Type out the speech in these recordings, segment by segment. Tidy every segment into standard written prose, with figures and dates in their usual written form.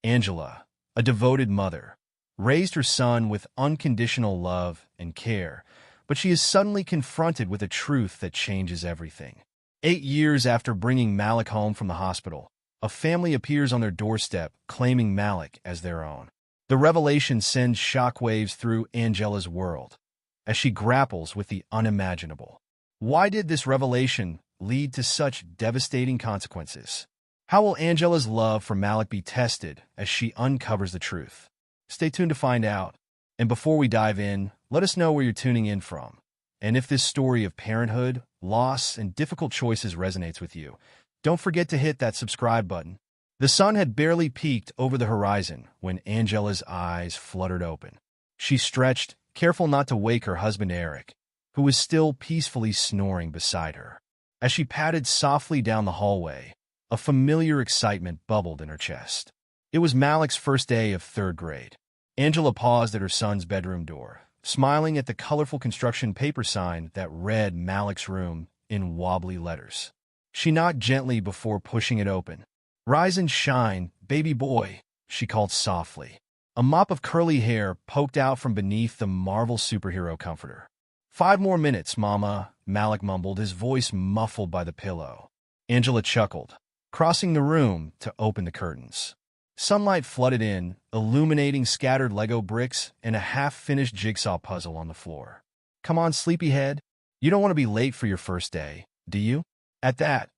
Angela, a devoted mother, raised her son with unconditional love and care, but she is suddenly confronted with a truth that changes everything. 8 years after bringing Malik home from the hospital, a family appears on their doorstep claiming Malik as their own. The revelation sends shockwaves through Angela's world as she grapples with the unimaginable. Why did this revelation lead to such devastating consequences? How will Angela's love for Malik be tested as she uncovers the truth? Stay tuned to find out. And before we dive in, let us know where you're tuning in from. And if this story of parenthood, loss, and difficult choices resonates with you, don't forget to hit that subscribe button. The sun had barely peeked over the horizon when Angela's eyes fluttered open. She stretched, careful not to wake her husband Eric, who was still peacefully snoring beside her. As she padded softly down the hallway, a familiar excitement bubbled in her chest. It was Malik's first day of third grade. Angela paused at her son's bedroom door, smiling at the colorful construction paper sign that read Malik's room in wobbly letters. She knocked gently before pushing it open. "Rise and shine, baby boy," she called softly. A mop of curly hair poked out from beneath the Marvel superhero comforter. "5 more minutes, Mama," Malik mumbled, his voice muffled by the pillow. Angela chuckled, crossing the room to open the curtains. Sunlight flooded in, illuminating scattered Lego bricks and a half-finished jigsaw puzzle on the floor. "Come on, sleepyhead. You don't want to be late for your first day, do you?" At that,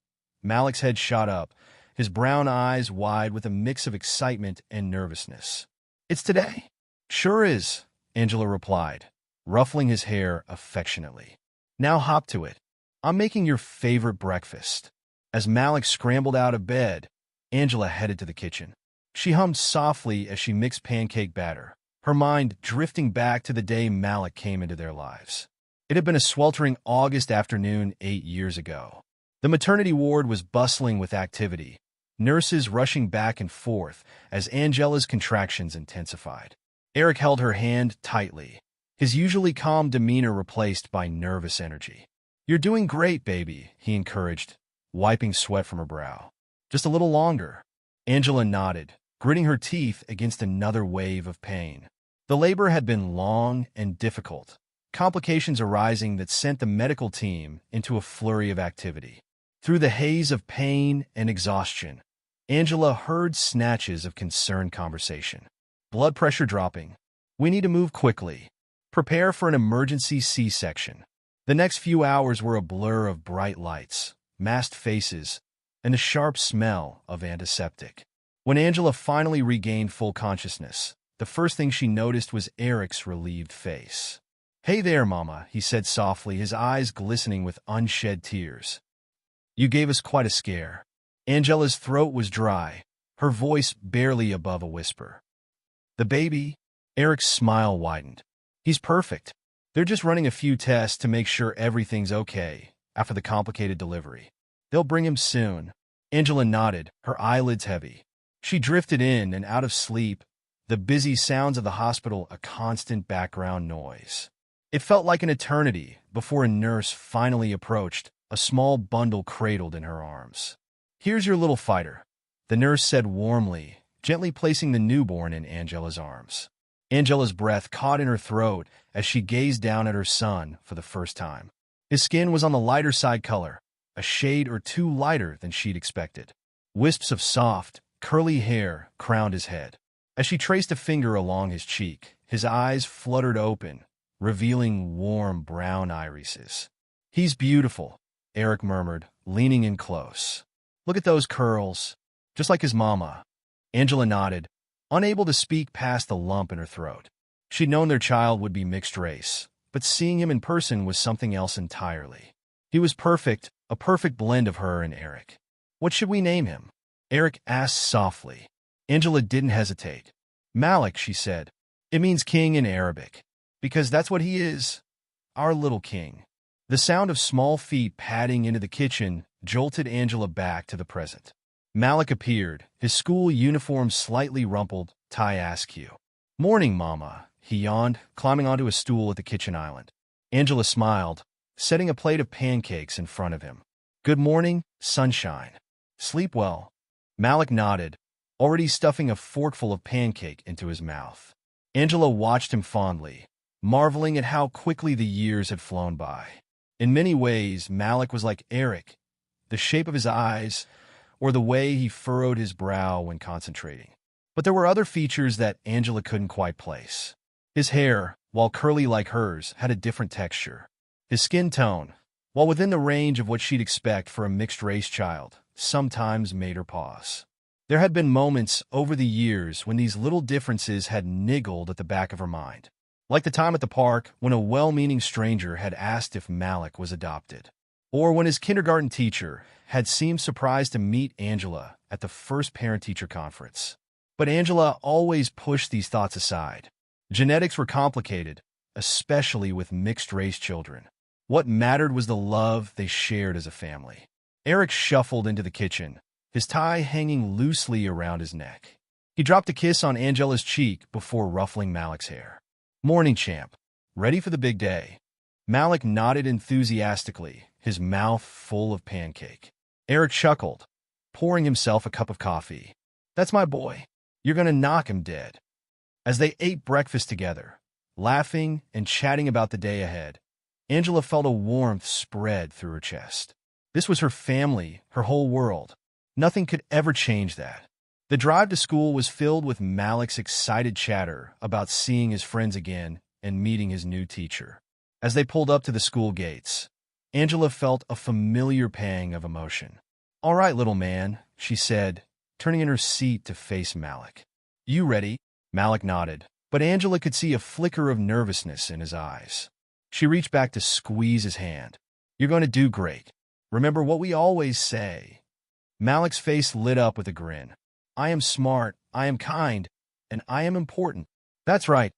Malik's head shot up, his brown eyes wide with a mix of excitement and nervousness. "It's today." "Sure is," Angela replied, ruffling his hair affectionately. "Now hop to it. I'm making your favorite breakfast." As Malik scrambled out of bed, Angela headed to the kitchen. She hummed softly as she mixed pancake batter, her mind drifting back to the day Malik came into their lives. It had been a sweltering August afternoon 8 years ago. The maternity ward was bustling with activity, nurses rushing back and forth as Angela's contractions intensified. Eric held her hand tightly, his usually calm demeanor replaced by nervous energy. "You're doing great, baby," he encouraged, wiping sweat from her brow. "Just a little longer." Angela nodded, gritting her teeth against another wave of pain. The labor had been long and difficult, complications arising that sent the medical team into a flurry of activity. Through the haze of pain and exhaustion, Angela heard snatches of concerned conversation. "Blood pressure dropping. We need to move quickly. Prepare for an emergency C-section." The next few hours were a blur of bright lights, masked faces, and the sharp smell of antiseptic. When Angela finally regained full consciousness, the first thing she noticed was Eric's relieved face. "Hey there, Mama," he said softly, his eyes glistening with unshed tears. "You gave us quite a scare." Angela's throat was dry, her voice barely above a whisper. "The baby?" Eric's smile widened. "He's perfect. They're just running a few tests to make sure everything's okay after the complicated delivery. They'll bring him soon." Angela nodded, her eyelids heavy. She drifted in and out of sleep, the busy sounds of the hospital a constant background noise. It felt like an eternity before a nurse finally approached, a small bundle cradled in her arms. "Here's your little fighter," the nurse said warmly, gently placing the newborn in Angela's arms. Angela's breath caught in her throat as she gazed down at her son for the first time. His skin was on the lighter side color, a shade or two lighter than she'd expected. Wisps of soft, curly hair crowned his head. As she traced a finger along his cheek, his eyes fluttered open, revealing warm brown irises. "He's beautiful," Eric murmured, leaning in close. "Look at those curls, just like his mama." Angela nodded, unable to speak past the lump in her throat. She'd known their child would be mixed race, but seeing him in person was something else entirely. He was perfect, a perfect blend of her and Eric. "What should we name him?" Eric asked softly. Angela didn't hesitate. "Malik," she said. "It means king in Arabic. Because that's what he is. Our little king." The sound of small feet padding into the kitchen jolted Angela back to the present. Malik appeared, his school uniform slightly rumpled, tie askew. "Morning, Mama," he yawned, climbing onto a stool at the kitchen island. Angela smiled, setting a plate of pancakes in front of him. "Good morning, sunshine. Sleep well." Malik nodded, already stuffing a forkful of pancake into his mouth. Angela watched him fondly, marveling at how quickly the years had flown by. In many ways, Malik was like Eric, the shape of his eyes, or the way he furrowed his brow when concentrating. But there were other features that Angela couldn't quite place. His hair, while curly like hers, had a different texture. His skin tone, while within the range of what she'd expect for a mixed-race child, sometimes made her pause. There had been moments over the years when these little differences had niggled at the back of her mind, like the time at the park when a well-meaning stranger had asked if Malik was adopted, or when his kindergarten teacher had seemed surprised to meet Angela at the first parent-teacher conference. But Angela always pushed these thoughts aside. Genetics were complicated, especially with mixed-race children. What mattered was the love they shared as a family. Eric shuffled into the kitchen, his tie hanging loosely around his neck. He dropped a kiss on Angela's cheek before ruffling Malik's hair. "Morning, champ. Ready for the big day?" Malik nodded enthusiastically, his mouth full of pancake. Eric chuckled, pouring himself a cup of coffee. "That's my boy. You're gonna knock him dead." As they ate breakfast together, laughing and chatting about the day ahead, Angela felt a warmth spread through her chest. This was her family, her whole world. Nothing could ever change that. The drive to school was filled with Malik's excited chatter about seeing his friends again and meeting his new teacher. As they pulled up to the school gates, Angela felt a familiar pang of emotion. "All right, little man," she said, turning in her seat to face Malik. "You ready?" Malik nodded, but Angela could see a flicker of nervousness in his eyes. She reached back to squeeze his hand. "You're going to do great. Remember what we always say." Malik's face lit up with a grin. "I am smart, I am kind, and I am important." "That's right,"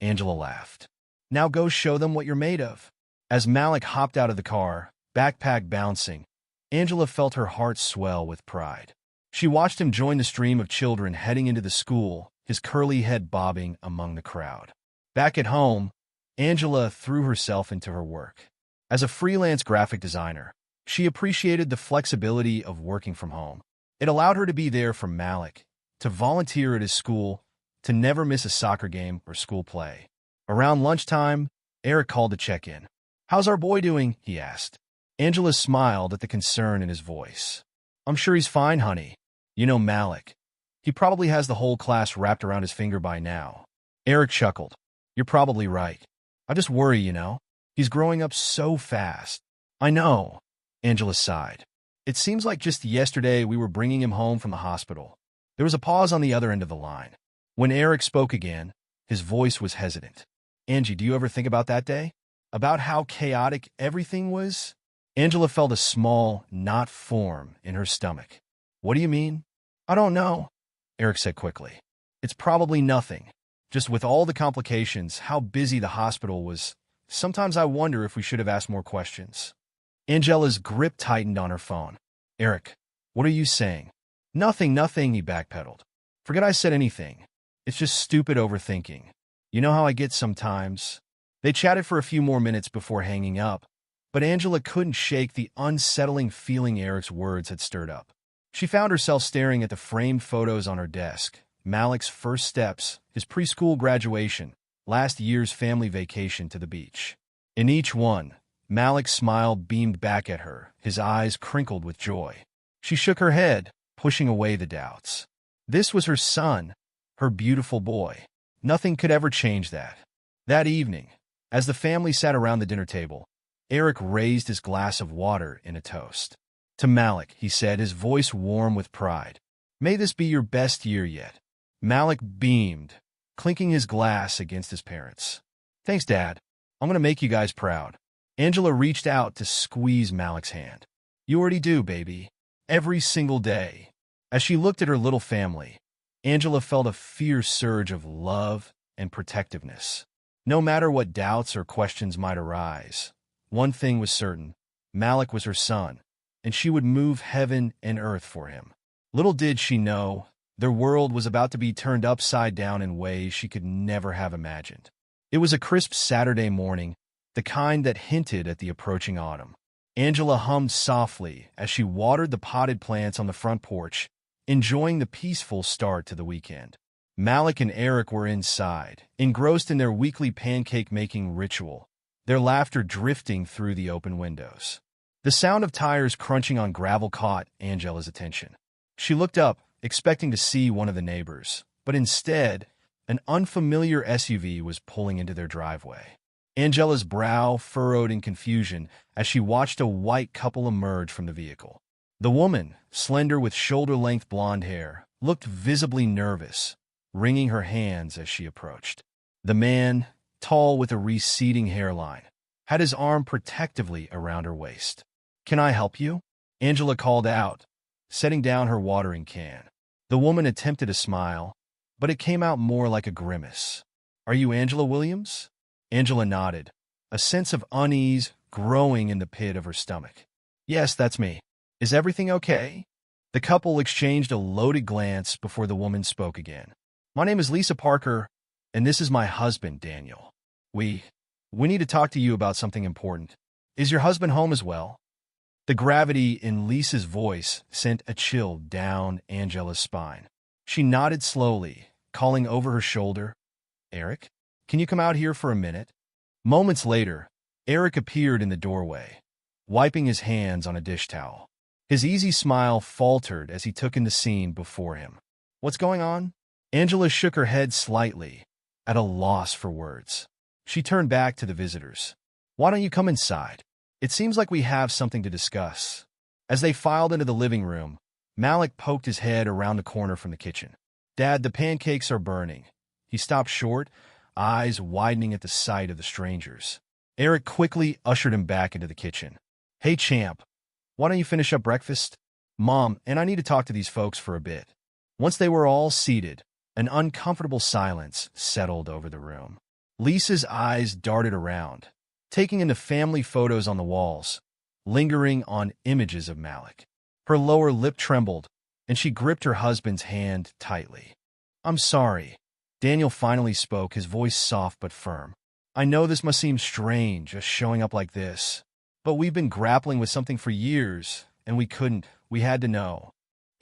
Angela laughed. "Now go show them what you're made of." As Malik hopped out of the car, backpack bouncing, Angela felt her heart swell with pride. She watched him join the stream of children heading into the school, his curly head bobbing among the crowd. Back at home, Angela threw herself into her work. As a freelance graphic designer, she appreciated the flexibility of working from home. It allowed her to be there for Malik, to volunteer at his school, to never miss a soccer game or school play. Around lunchtime, Eric called to check in. "How's our boy doing?" he asked. Angela smiled at the concern in his voice. "I'm sure he's fine, honey. You know Malik. He probably has the whole class wrapped around his finger by now." Eric chuckled. "You're probably right. I just worry, you know. He's growing up so fast." "I know," Angela sighed. "It seems like just yesterday we were bringing him home from the hospital." There was a pause on the other end of the line. When Eric spoke again, his voice was hesitant. "Angie, do you ever think about that day? About how chaotic everything was?" Angela felt a small knot form in her stomach. "What do you mean?" "I don't know," Eric said quickly. "It's probably nothing. Just with all the complications, how busy the hospital was, sometimes I wonder if we should have asked more questions." Angela's grip tightened on her phone. "Eric, what are you saying?" Nothing, he backpedaled. "Forget I said anything. It's just stupid overthinking. You know how I get sometimes." They chatted for a few more minutes before hanging up, but Angela couldn't shake the unsettling feeling Eric's words had stirred up. She found herself staring at the framed photos on her desk, Malik's first steps, his preschool graduation, last year's family vacation to the beach. In each one, Malik's smile beamed back at her, his eyes crinkled with joy. She shook her head, pushing away the doubts. This was her son, her beautiful boy. Nothing could ever change that. That evening, as the family sat around the dinner table, Eric raised his glass of water in a toast. "To Malik," he said, his voice warm with pride. "May this be your best year yet." Malik beamed, clinking his glass against his parents. "Thanks, Dad. I'm going to make you guys proud." Angela reached out to squeeze Malik's hand. "You already do, baby. Every single day." As she looked at her little family, Angela felt a fierce surge of love and protectiveness. No matter what doubts or questions might arise, one thing was certain: Malik was her son, and she would move heaven and earth for him. Little did she know, their world was about to be turned upside down in ways she could never have imagined. It was a crisp Saturday morning, the kind that hinted at the approaching autumn. Angela hummed softly as she watered the potted plants on the front porch, enjoying the peaceful start to the weekend. Malik and Eric were inside, engrossed in their weekly pancake-making ritual, their laughter drifting through the open windows. The sound of tires crunching on gravel caught Angela's attention. She looked up, expecting to see one of the neighbors, but instead, an unfamiliar SUV was pulling into their driveway. Angela's brow furrowed in confusion as she watched a white couple emerge from the vehicle. The woman, slender with shoulder-length blonde hair, looked visibly nervous, wringing her hands as she approached. The man, tall with a receding hairline, had his arm protectively around her waist. "Can I help you?" Angela called out, setting down her watering can. The woman attempted a smile, but it came out more like a grimace. "Are you Angela Williams?" Angela nodded, a sense of unease growing in the pit of her stomach. "Yes, that's me. Is everything okay?" The couple exchanged a loaded glance before the woman spoke again. "My name is Lisa Parker, and this is my husband, Daniel. We need to talk to you about something important. Is your husband home as well?" The gravity in Lisa's voice sent a chill down Angela's spine. She nodded slowly, calling over her shoulder, "Eric, can you come out here for a minute?" Moments later, Eric appeared in the doorway, wiping his hands on a dish towel. His easy smile faltered as he took in the scene before him. "What's going on?" Angela shook her head slightly, at a loss for words. She turned back to the visitors. "Why don't you come inside? It seems like we have something to discuss." As they filed into the living room, Malik poked his head around the corner from the kitchen. "Dad, the pancakes are burning." He stopped short, eyes widening at the sight of the strangers. Eric quickly ushered him back into the kitchen. "Hey, champ, why don't you finish up breakfast?" "Mom, and I need to talk to these folks for a bit." Once they were all seated, an uncomfortable silence settled over the room. Lisa's eyes darted around, taking in the family photos on the walls, lingering on images of Malik. Her lower lip trembled, and she gripped her husband's hand tightly. "I'm sorry." Daniel finally spoke, his voice soft but firm. "I know this must seem strange, just showing up like this, but we've been grappling with something for years, and we had to know."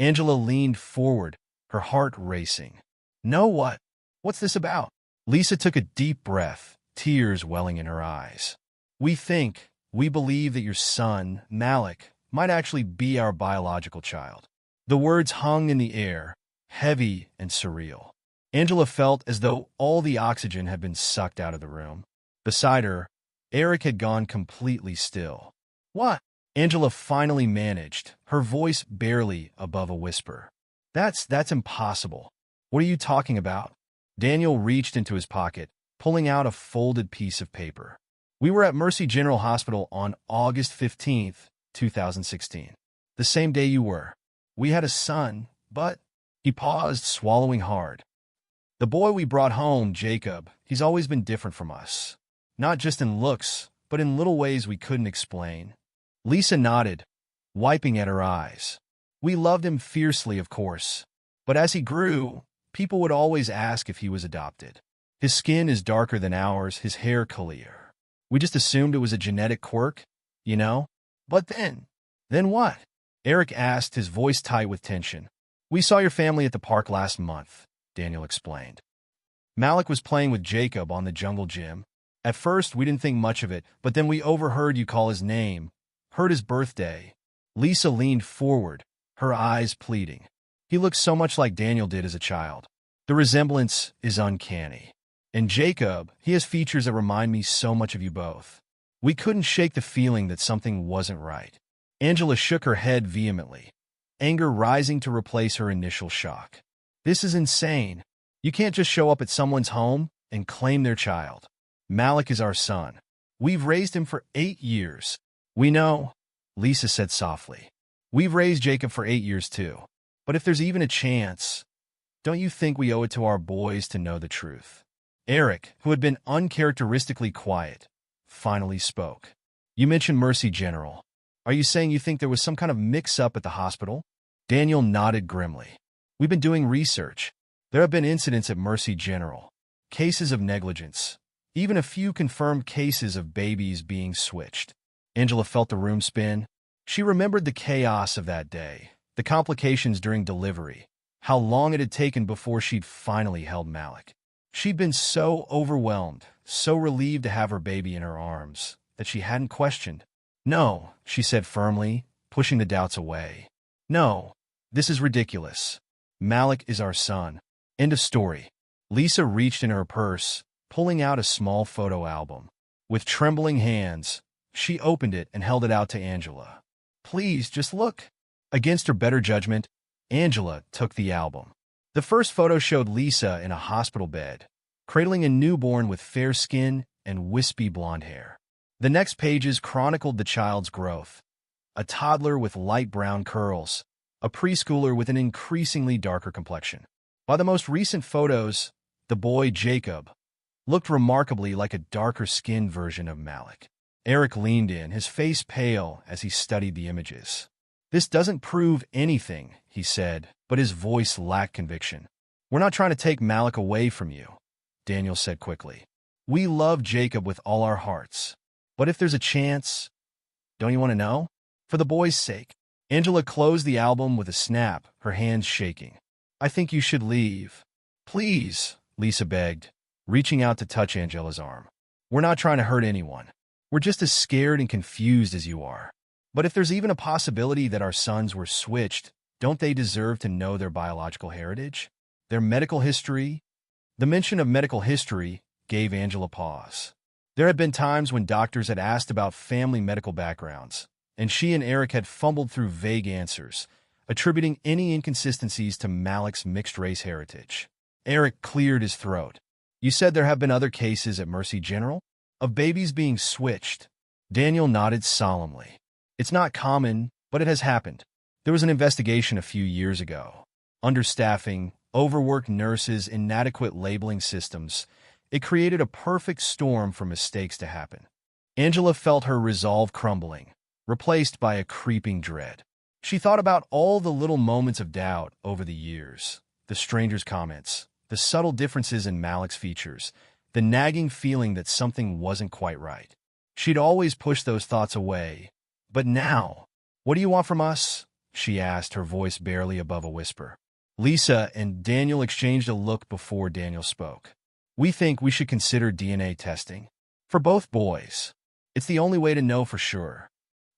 Angela leaned forward, her heart racing. "Know what? What's this about?" Lisa took a deep breath, tears welling in her eyes. We believe that your son, Malik, might actually be our biological child." The words hung in the air, heavy and surreal. Angela felt as though all the oxygen had been sucked out of the room. Beside her, Eric had gone completely still. "What?" Angela finally managed, her voice barely above a whisper. That's impossible. What are you talking about?" Daniel reached into his pocket, pulling out a folded piece of paper. "We were at Mercy General Hospital on August 15th, 2016. The same day you were. We had a son, but—" He paused, swallowing hard. "The boy we brought home, Jacob, he's always been different from us. Not just in looks, but in little ways we couldn't explain." Lisa nodded, wiping at her eyes. "We loved him fiercely, of course. But as he grew, people would always ask if he was adopted. His skin is darker than ours, his hair clear. We just assumed it was a genetic quirk, you know? But then what?" Eric asked, his voice tight with tension. "We saw your family at the park last month," Daniel explained. "Malik was playing with Jacob on the jungle gym. At first, we didn't think much of it, but then we overheard you call his name, heard his birthday." Lisa leaned forward, her eyes pleading. "He looks so much like Daniel did as a child. The resemblance is uncanny. And Jacob, he has features that remind me so much of you both." We couldn't shake the feeling that something wasn't right. Angela shook her head vehemently, anger rising to replace her initial shock. "This is insane. You can't just show up at someone's home and claim their child. Malik is our son. We've raised him for 8 years." "We know," Lisa said softly. "We've raised Jacob for 8 years too. But if there's even a chance, don't you think we owe it to our boys to know the truth?" Eric, who had been uncharacteristically quiet, finally spoke. "You mentioned Mercy General. Are you saying you think there was some kind of mix-up at the hospital?" Daniel nodded grimly. "We've been doing research. There have been incidents at Mercy General, cases of negligence, even a few confirmed cases of babies being switched." Angela felt the room spin. She remembered the chaos of that day, the complications during delivery, how long it had taken before she'd finally held Malik. She'd been so overwhelmed, so relieved to have her baby in her arms, that she hadn't questioned. "No," she said firmly, pushing the doubts away. "No, this is ridiculous. Malik is our son. End of story." Lisa reached in her purse, pulling out a small photo album. With trembling hands, she opened it and held it out to Angela. "Please, just look." Against her better judgment, Angela took the album. The first photo showed Lisa in a hospital bed, cradling a newborn with fair skin and wispy blonde hair. The next pages chronicled the child's growth: a toddler with light brown curls, a preschooler with an increasingly darker complexion. By the most recent photos, the boy, Jacob, looked remarkably like a darker-skinned version of Malik. Eric leaned in, his face pale as he studied the images. "This doesn't prove anything," he said, but his voice lacked conviction. "We're not trying to take Malik away from you," Daniel said quickly. "We love Jacob with all our hearts. But if there's a chance, don't you want to know? For the boy's sake." Angela closed the album with a snap, her hands shaking. "I think you should leave." "Please," Lisa begged, reaching out to touch Angela's arm. "We're not trying to hurt anyone. We're just as scared and confused as you are. But if there's even a possibility that our sons were switched, don't they deserve to know their biological heritage? Their medical history?" The mention of medical history gave Angela pause. There had been times when doctors had asked about family medical backgrounds, and she and Eric had fumbled through vague answers, attributing any inconsistencies to Malik's mixed-race heritage. Eric cleared his throat. "You said there have been other cases at Mercy General? Of babies being switched?" Daniel nodded solemnly. "It's not common, but it has happened. There was an investigation a few years ago. Understaffing, overworked nurses, inadequate labeling systems. It created a perfect storm for mistakes to happen." Angela felt her resolve crumbling, replaced by a creeping dread. She thought about all the little moments of doubt over the years, the stranger's comments, the subtle differences in Malik's features, the nagging feeling that something wasn't quite right. She'd always pushed those thoughts away. But now, "What do you want from us?" she asked, her voice barely above a whisper. Lisa and Daniel exchanged a look before Daniel spoke. "We think we should consider DNA testing. For both boys. It's the only way to know for sure."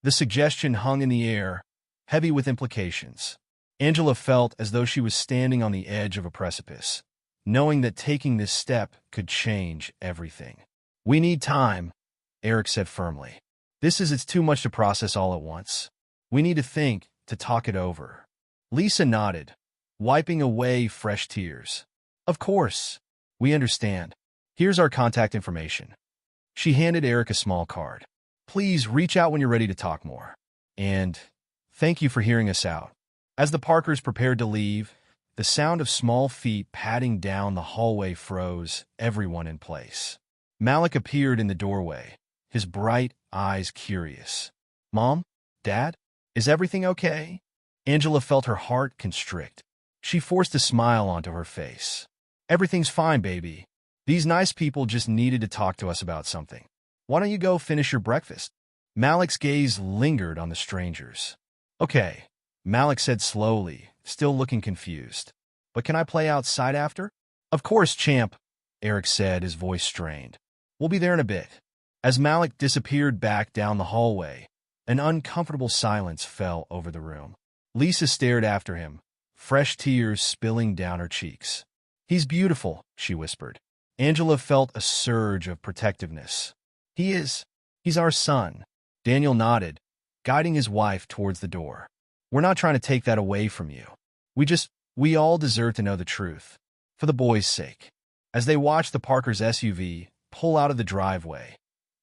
The suggestion hung in the air, heavy with implications. Angela felt as though she was standing on the edge of a precipice, knowing that taking this step could change everything. "We need time," Eric said firmly. It's too much to process all at once. We need to think, to talk it over." Lisa nodded, wiping away fresh tears. "Of course. We understand. Here's our contact information." She handed Eric a small card. "Please reach out when you're ready to talk more. And thank you for hearing us out." As the Parkers prepared to leave, the sound of small feet padding down the hallway froze everyone in place. Malik appeared in the doorway, his bright eyes curious. "Mom? Dad? Is everything okay?" Angela felt her heart constrict. She forced a smile onto her face. "Everything's fine, baby. These nice people just needed to talk to us about something. Why don't you go finish your breakfast?" Malik's gaze lingered on the strangers. "Okay," Malik said slowly, still looking confused. "But can I play outside after?" "Of course, champ," Eric said, his voice strained. "We'll be there in a bit." As Malik disappeared back down the hallway, an uncomfortable silence fell over the room. Lisa stared after him, fresh tears spilling down her cheeks. "He's beautiful," she whispered. Angela felt a surge of protectiveness. He's our son." Daniel nodded, guiding his wife towards the door. "We're not trying to take that away from you. We all deserve to know the truth. For the boys' sake." As they watched the Parkers' SUV pull out of the driveway,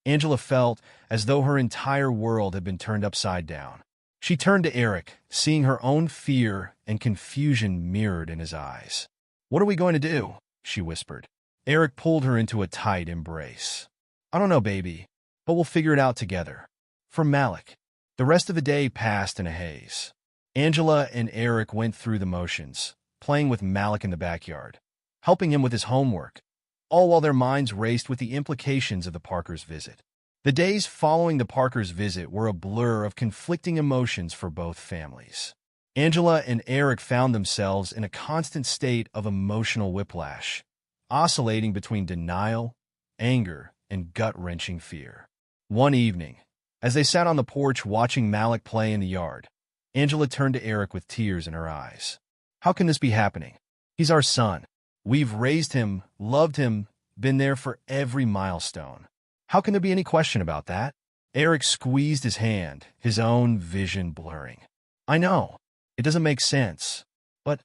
Angela felt as though her entire world had been turned upside down. She turned to Eric, seeing her own fear and confusion mirrored in his eyes. "What are we going to do?" she whispered. Eric pulled her into a tight embrace. "I don't know, baby, but we'll figure it out together. For Malik." The rest of the day passed in a haze. Angela and Eric went through the motions, playing with Malik in the backyard, helping him with his homework, all while their minds raced with the implications of the Parkers' visit. The days following the Parkers' visit were a blur of conflicting emotions for both families. Angela and Eric found themselves in a constant state of emotional whiplash, oscillating between denial, anger, and gut-wrenching fear. One evening, as they sat on the porch watching Malik play in the yard, Angela turned to Eric with tears in her eyes. "How can this be happening? He's our son. We've raised him, loved him, been there for every milestone. How can there be any question about that?" Eric squeezed his hand, his own vision blurring. "I know. It doesn't make sense. But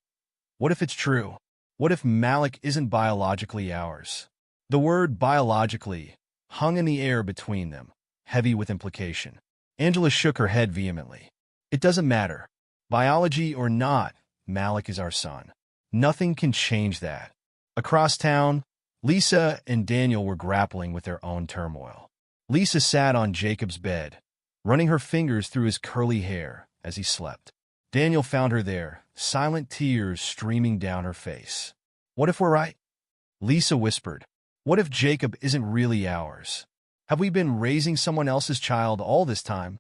what if it's true? What if Malik isn't biologically ours?" The word biologically hung in the air between them, heavy with implication. Angela shook her head vehemently. "It doesn't matter. Biology or not, Malik is our son. Nothing can change that." Across town, Lisa and Daniel were grappling with their own turmoil. Lisa sat on Jacob's bed, running her fingers through his curly hair as he slept. Daniel found her there, silent tears streaming down her face. "What if we're right?" Lisa whispered. "What if Jacob isn't really ours? Have we been raising someone else's child all this time?"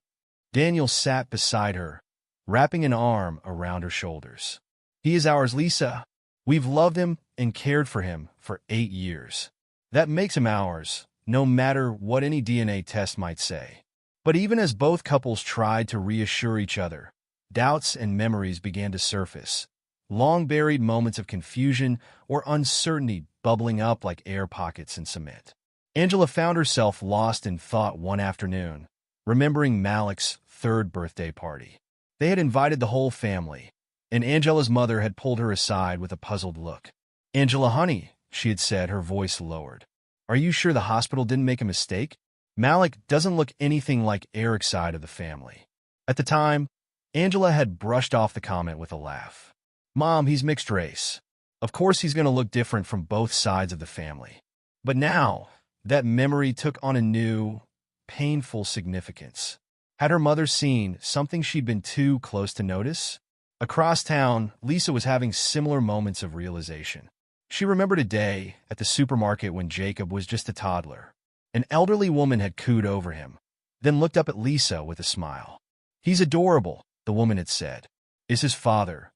Daniel sat beside her, wrapping an arm around her shoulders. "He is ours, Lisa. We've loved him and cared for him for 8 years. That makes him ours, no matter what any DNA test might say." But even as both couples tried to reassure each other, doubts and memories began to surface, long-buried moments of confusion or uncertainty bubbling up like air pockets in cement. Angela found herself lost in thought one afternoon, remembering Malik's 3rd birthday party. They had invited the whole family, and Angela's mother had pulled her aside with a puzzled look. "Angela, honey," she had said, her voice lowered. "Are you sure the hospital didn't make a mistake? Malik doesn't look anything like Eric's side of the family." At the time, Angela had brushed off the comment with a laugh. "Mom, he's mixed race. Of course he's going to look different from both sides of the family." But now, that memory took on a new, painful significance. Had her mother seen something she'd been too close to notice? Across town, Lisa was having similar moments of realization. She remembered a day at the supermarket when Jacob was just a toddler. An elderly woman had cooed over him, then looked up at Lisa with a smile. "He's adorable," the woman had said. "Is his father?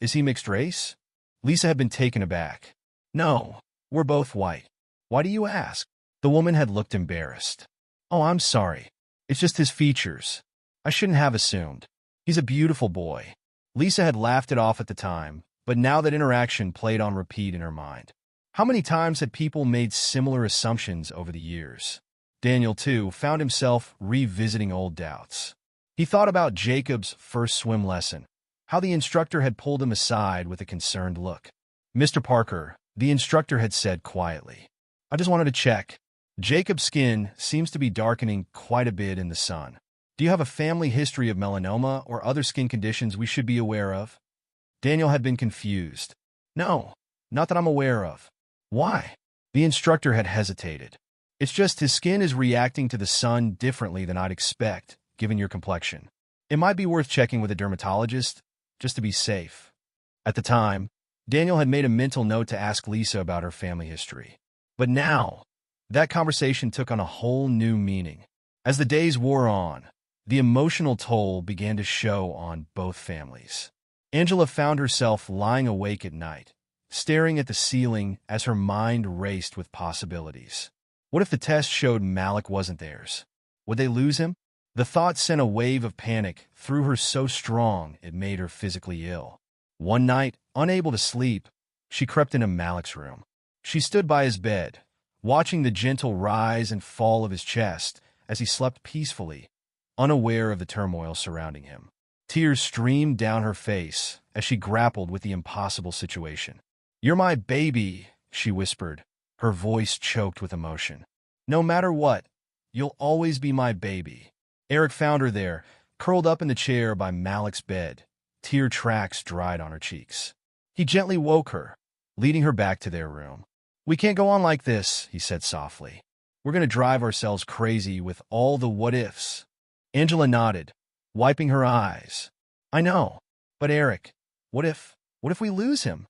Is he mixed race?" Lisa had been taken aback. "No, we're both white." "Why do you ask?" The woman had looked embarrassed. "Oh, I'm sorry. It's just his features. I shouldn't have assumed. He's a beautiful boy." Lisa had laughed it off at the time, but now that interaction played on repeat in her mind. How many times had people made similar assumptions over the years? Daniel, too, found himself revisiting old doubts. He thought about Jacob's first swim lesson, how the instructor had pulled him aside with a concerned look. "Mr. Parker," the instructor had said quietly, "I just wanted to check. Jacob's skin seems to be darkening quite a bit in the sun. Do you have a family history of melanoma or other skin conditions we should be aware of?" Daniel had been confused. "No, not that I'm aware of." "Why?" The instructor had hesitated. "It's just his skin is reacting to the sun differently than I'd expect, given your complexion. It might be worth checking with a dermatologist, just to be safe." At the time, Daniel had made a mental note to ask Lisa about her family history. But now, that conversation took on a whole new meaning. As the days wore on, the emotional toll began to show on both families. Angela found herself lying awake at night, staring at the ceiling as her mind raced with possibilities. What if the test showed Malik wasn't theirs? Would they lose him? The thought sent a wave of panic through her so strong it made her physically ill. One night, unable to sleep, she crept into Malik's room. She stood by his bed, watching the gentle rise and fall of his chest as he slept peacefully, unaware of the turmoil surrounding him. Tears streamed down her face as she grappled with the impossible situation. "You're my baby," she whispered, her voice choked with emotion. "No matter what, you'll always be my baby." Eric found her there, curled up in the chair by Malik's bed, tear tracks dried on her cheeks. He gently woke her, leading her back to their room. "We can't go on like this," he said softly. "We're going to drive ourselves crazy with all the what-ifs." Angela nodded, wiping her eyes. "I know, but Eric, what if we lose him?"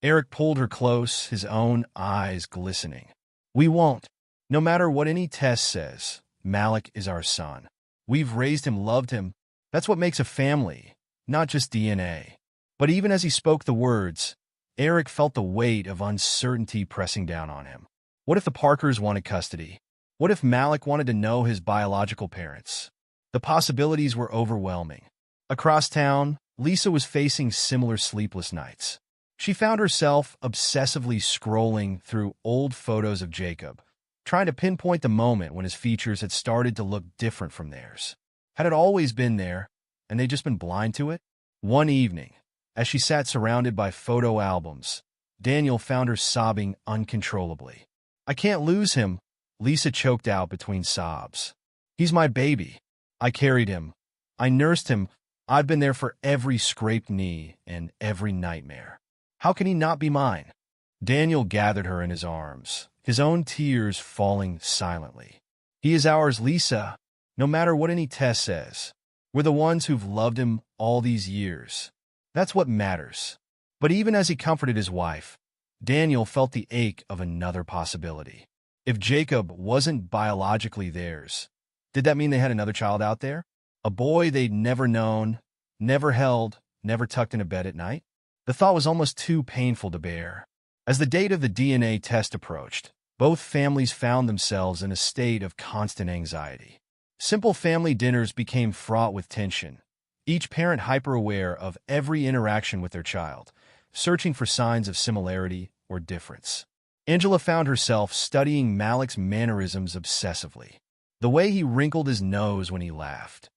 Eric pulled her close, his own eyes glistening. "We won't. No matter what any test says, Malik is our son. We've raised him, loved him. That's what makes a family. not just DNA. But even as he spoke the words, Eric felt the weight of uncertainty pressing down on him. What if the Parkers wanted custody? What if Malik wanted to know his biological parents? The possibilities were overwhelming. Across town, Lisa was facing similar sleepless nights. She found herself obsessively scrolling through old photos of Jacob, trying to pinpoint the moment when his features had started to look different from theirs. Had it always been there, and they'd just been blind to it? One evening, as she sat surrounded by photo albums, Daniel found her sobbing uncontrollably. "I can't lose him," Lisa choked out between sobs. "He's my baby. I carried him. I nursed him. I've been there for every scraped knee and every nightmare. How can he not be mine?" Daniel gathered her in his arms, his own tears falling silently. "He is ours, Lisa, no matter what any test says. We're the ones who've loved him all these years. That's what matters." But even as he comforted his wife, Daniel felt the ache of another possibility. If Jacob wasn't biologically theirs, did that mean they had another child out there? A boy they'd never known, never held, never tucked in a bed at night? The thought was almost too painful to bear. As the date of the DNA test approached, both families found themselves in a state of constant anxiety. Simple family dinners became fraught with tension, each parent hyper-aware of every interaction with their child, searching for signs of similarity or difference. Angela found herself studying Malik's mannerisms obsessively. The way he wrinkled his nose when he laughed.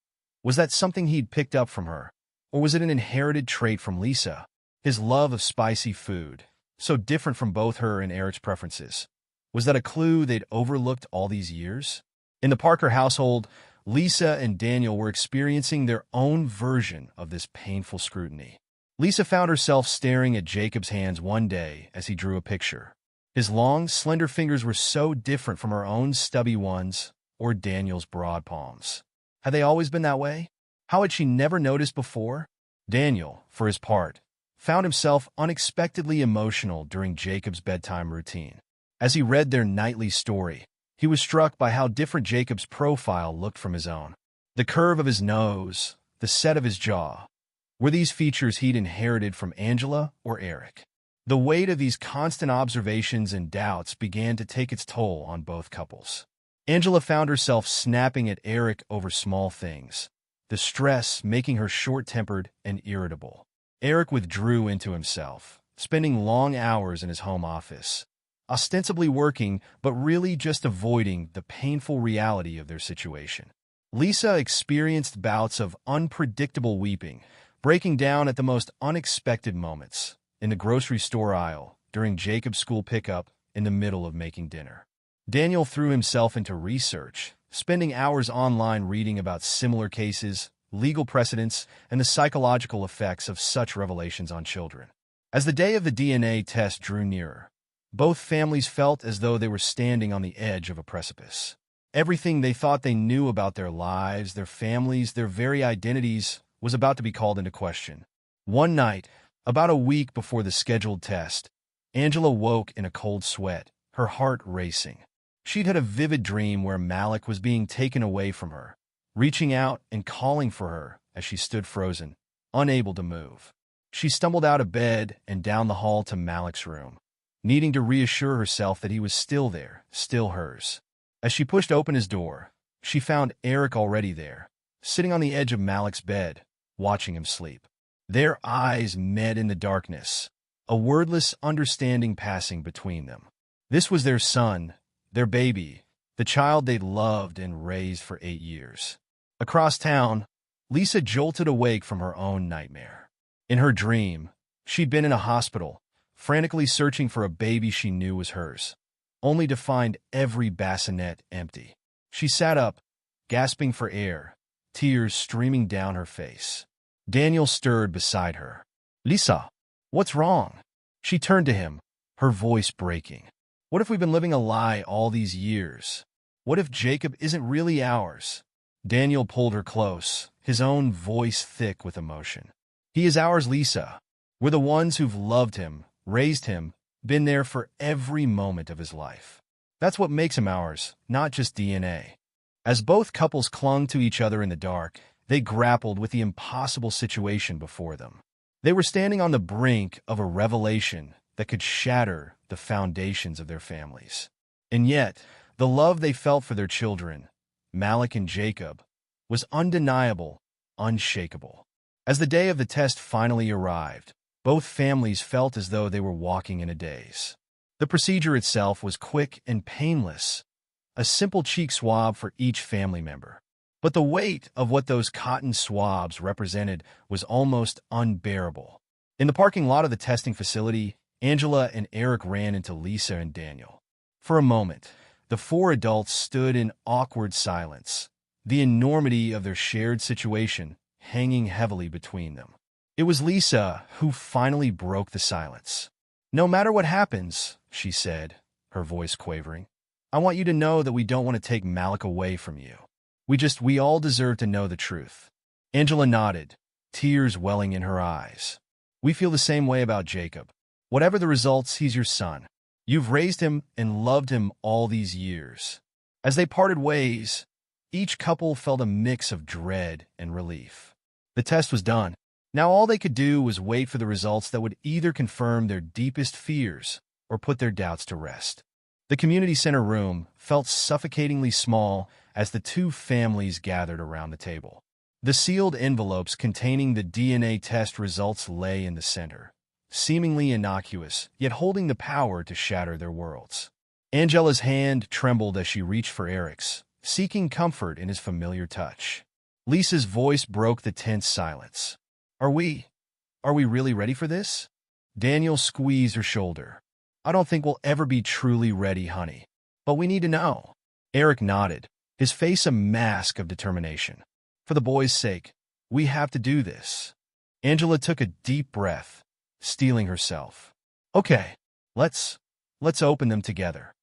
Was that something he'd picked up from her, or was it an inherited trait from Lisa? His love of spicy food, so different from both her and Eric's preferences. Was that a clue they'd overlooked all these years? In the Parker household, Lisa and Daniel were experiencing their own version of this painful scrutiny. Lisa found herself staring at Jacob's hands one day as he drew a picture. His long, slender fingers were so different from her own stubby ones or Daniel's broad palms. Had they always been that way? How had she never noticed before? Daniel, for his part, found himself unexpectedly emotional during Jacob's bedtime routine. As he read their nightly story, he was struck by how different Jacob's profile looked from his own. The curve of his nose, the set of his jaw. Were these features he'd inherited from Angela or Eric? The weight of these constant observations and doubts began to take its toll on both couples. Angela found herself snapping at Eric over small things, the stress making her short-tempered and irritable. Eric withdrew into himself, spending long hours in his home office, ostensibly working but really just avoiding the painful reality of their situation. Lisa experienced bouts of unpredictable weeping, breaking down at the most unexpected moments, in the grocery store aisle, during Jacob's school pickup, in the middle of making dinner. Daniel threw himself into research, spending hours online reading about similar cases, legal precedents, and the psychological effects of such revelations on children. As the day of the DNA test drew nearer, both families felt as though they were standing on the edge of a precipice. Everything they thought they knew about their lives, their families, their very identities was about to be called into question. One night, about a week before the scheduled test, Angela woke in a cold sweat, her heart racing. She'd had a vivid dream where Malik was being taken away from her, reaching out and calling for her as she stood frozen, unable to move. She stumbled out of bed and down the hall to Malik's room, needing to reassure herself that he was still there, still hers. As she pushed open his door, she found Eric already there, sitting on the edge of Malik's bed, watching him sleep. Their eyes met in the darkness, a wordless understanding passing between them. This was their son, their baby, the child they'd loved and raised for 8 years. Across town, Lisa jolted awake from her own nightmare. In her dream, she'd been in a hospital, frantically searching for a baby she knew was hers, only to find every bassinet empty. She sat up, gasping for air, tears streaming down her face. Daniel stirred beside her. "Lisa, what's wrong?" She turned to him, her voice breaking. "What if we've been living a lie all these years? What if Jacob isn't really ours?" Daniel pulled her close, his own voice thick with emotion. "He is ours, Lisa. We're the ones who've loved him, raised him, been there for every moment of his life. That's what makes him ours, not just DNA." As both couples clung to each other in the dark, They grappled with the impossible situation before them. They were standing on the brink of a revelation that could shatter the foundations of their families. And yet, the love they felt for their children, Malik and Jacob, was undeniable, unshakable. As the day of the test finally arrived, both families felt as though they were walking in a daze. The procedure itself was quick and painless, a simple cheek swab for each family member. But the weight of what those cotton swabs represented was almost unbearable. In the parking lot of the testing facility, Angela and Eric ran into Lisa and Daniel. For a moment, the four adults stood in awkward silence, the enormity of their shared situation hanging heavily between them. It was Lisa who finally broke the silence. "No matter what happens," she said, her voice quavering, "I want you to know that we don't want to take Malik away from you. We all deserve to know the truth." Angela nodded, tears welling in her eyes. "We feel the same way about Jacob. Whatever the results, he's your son. You've raised him and loved him all these years." As they parted ways, each couple felt a mix of dread and relief. The test was done. Now all they could do was wait for the results that would either confirm their deepest fears or put their doubts to rest. The community center room felt suffocatingly small as the two families gathered around the table. The sealed envelopes containing the DNA test results lay in the center, seemingly innocuous, yet holding the power to shatter their worlds. Angela's hand trembled as she reached for Eric's, seeking comfort in his familiar touch. Lisa's voice broke the tense silence. Are we really ready for this?" Daniel squeezed her shoulder. "I don't think we'll ever be truly ready, honey. But we need to know." Eric nodded, his face a mask of determination. "For the boys' sake, we have to do this." Angela took a deep breath, steeling herself. "Okay, let's open them together."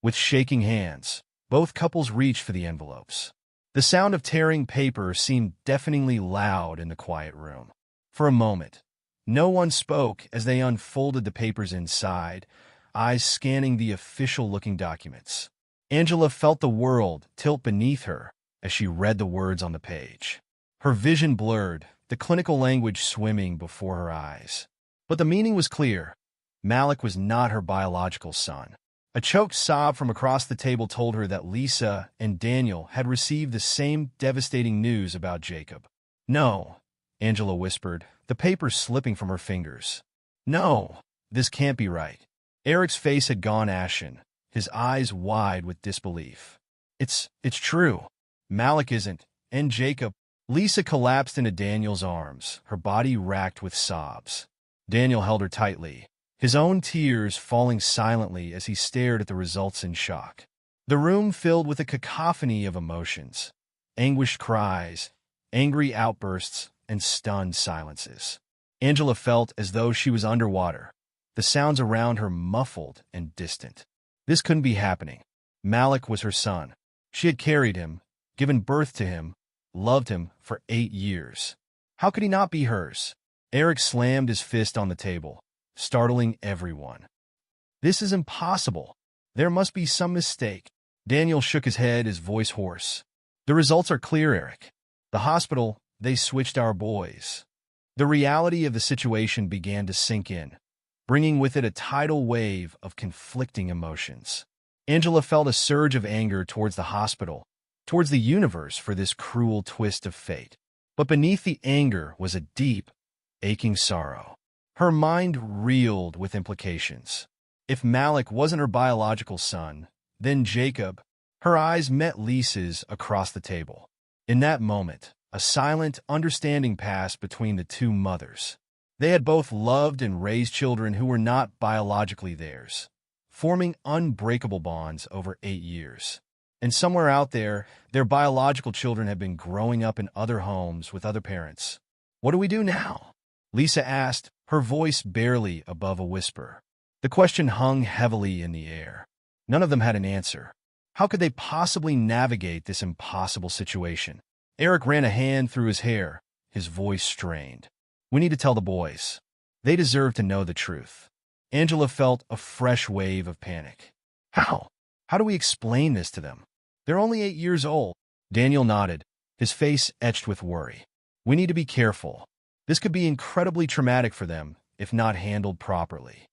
With shaking hands, both couples reached for the envelopes. The sound of tearing paper seemed deafeningly loud in the quiet room. For a moment, no one spoke as they unfolded the papers inside, eyes scanning the official-looking documents. Angela felt the world tilt beneath her as she read the words on the page. Her vision blurred, the clinical language swimming before her eyes. But the meaning was clear. Malik was not her biological son. A choked sob from across the table told her that Lisa and Daniel had received the same devastating news about Jacob. "No," Angela whispered, the paper slipping from her fingers. "No, this can't be right." Eric's face had gone ashen, his eyes wide with disbelief. It's true. Malik isn't, and Jacob." Lisa collapsed into Daniel's arms, her body racked with sobs. Daniel held her tightly, his own tears falling silently as he stared at the results in shock. The room filled with a cacophony of emotions, anguished cries, angry outbursts, and stunned silences. Angela felt as though she was underwater, the sounds around her muffled and distant. This couldn't be happening. Malik was her son. She had carried him, given birth to him, loved him for 8 years. How could he not be hers? Eric slammed his fist on the table, startling everyone. "This is impossible. There must be some mistake." Daniel shook his head, his voice hoarse. "The results are clear, Eric. The hospital, they switched our boys." The reality of the situation began to sink in, bringing with it a tidal wave of conflicting emotions. Angela felt a surge of anger towards the hospital, towards the universe for this cruel twist of fate. But beneath the anger was a deep, aching sorrow. Her mind reeled with implications. If Malik wasn't her biological son, then Jacob. Her eyes met Lisa's across the table. In that moment, a silent understanding passed between the two mothers. They had both loved and raised children who were not biologically theirs, forming unbreakable bonds over 8 years. And somewhere out there, their biological children had been growing up in other homes with other parents. "What do we do now?" Lisa asked, her voice barely above a whisper. The question hung heavily in the air. None of them had an answer. How could they possibly navigate this impossible situation? Eric ran a hand through his hair, his voice strained. "We need to tell the boys. They deserve to know the truth." Angela felt a fresh wave of panic. How? How do we explain this to them? They're only 8 years old." Daniel nodded, his face etched with worry. We need to be careful. This could be incredibly traumatic for them if not handled properly.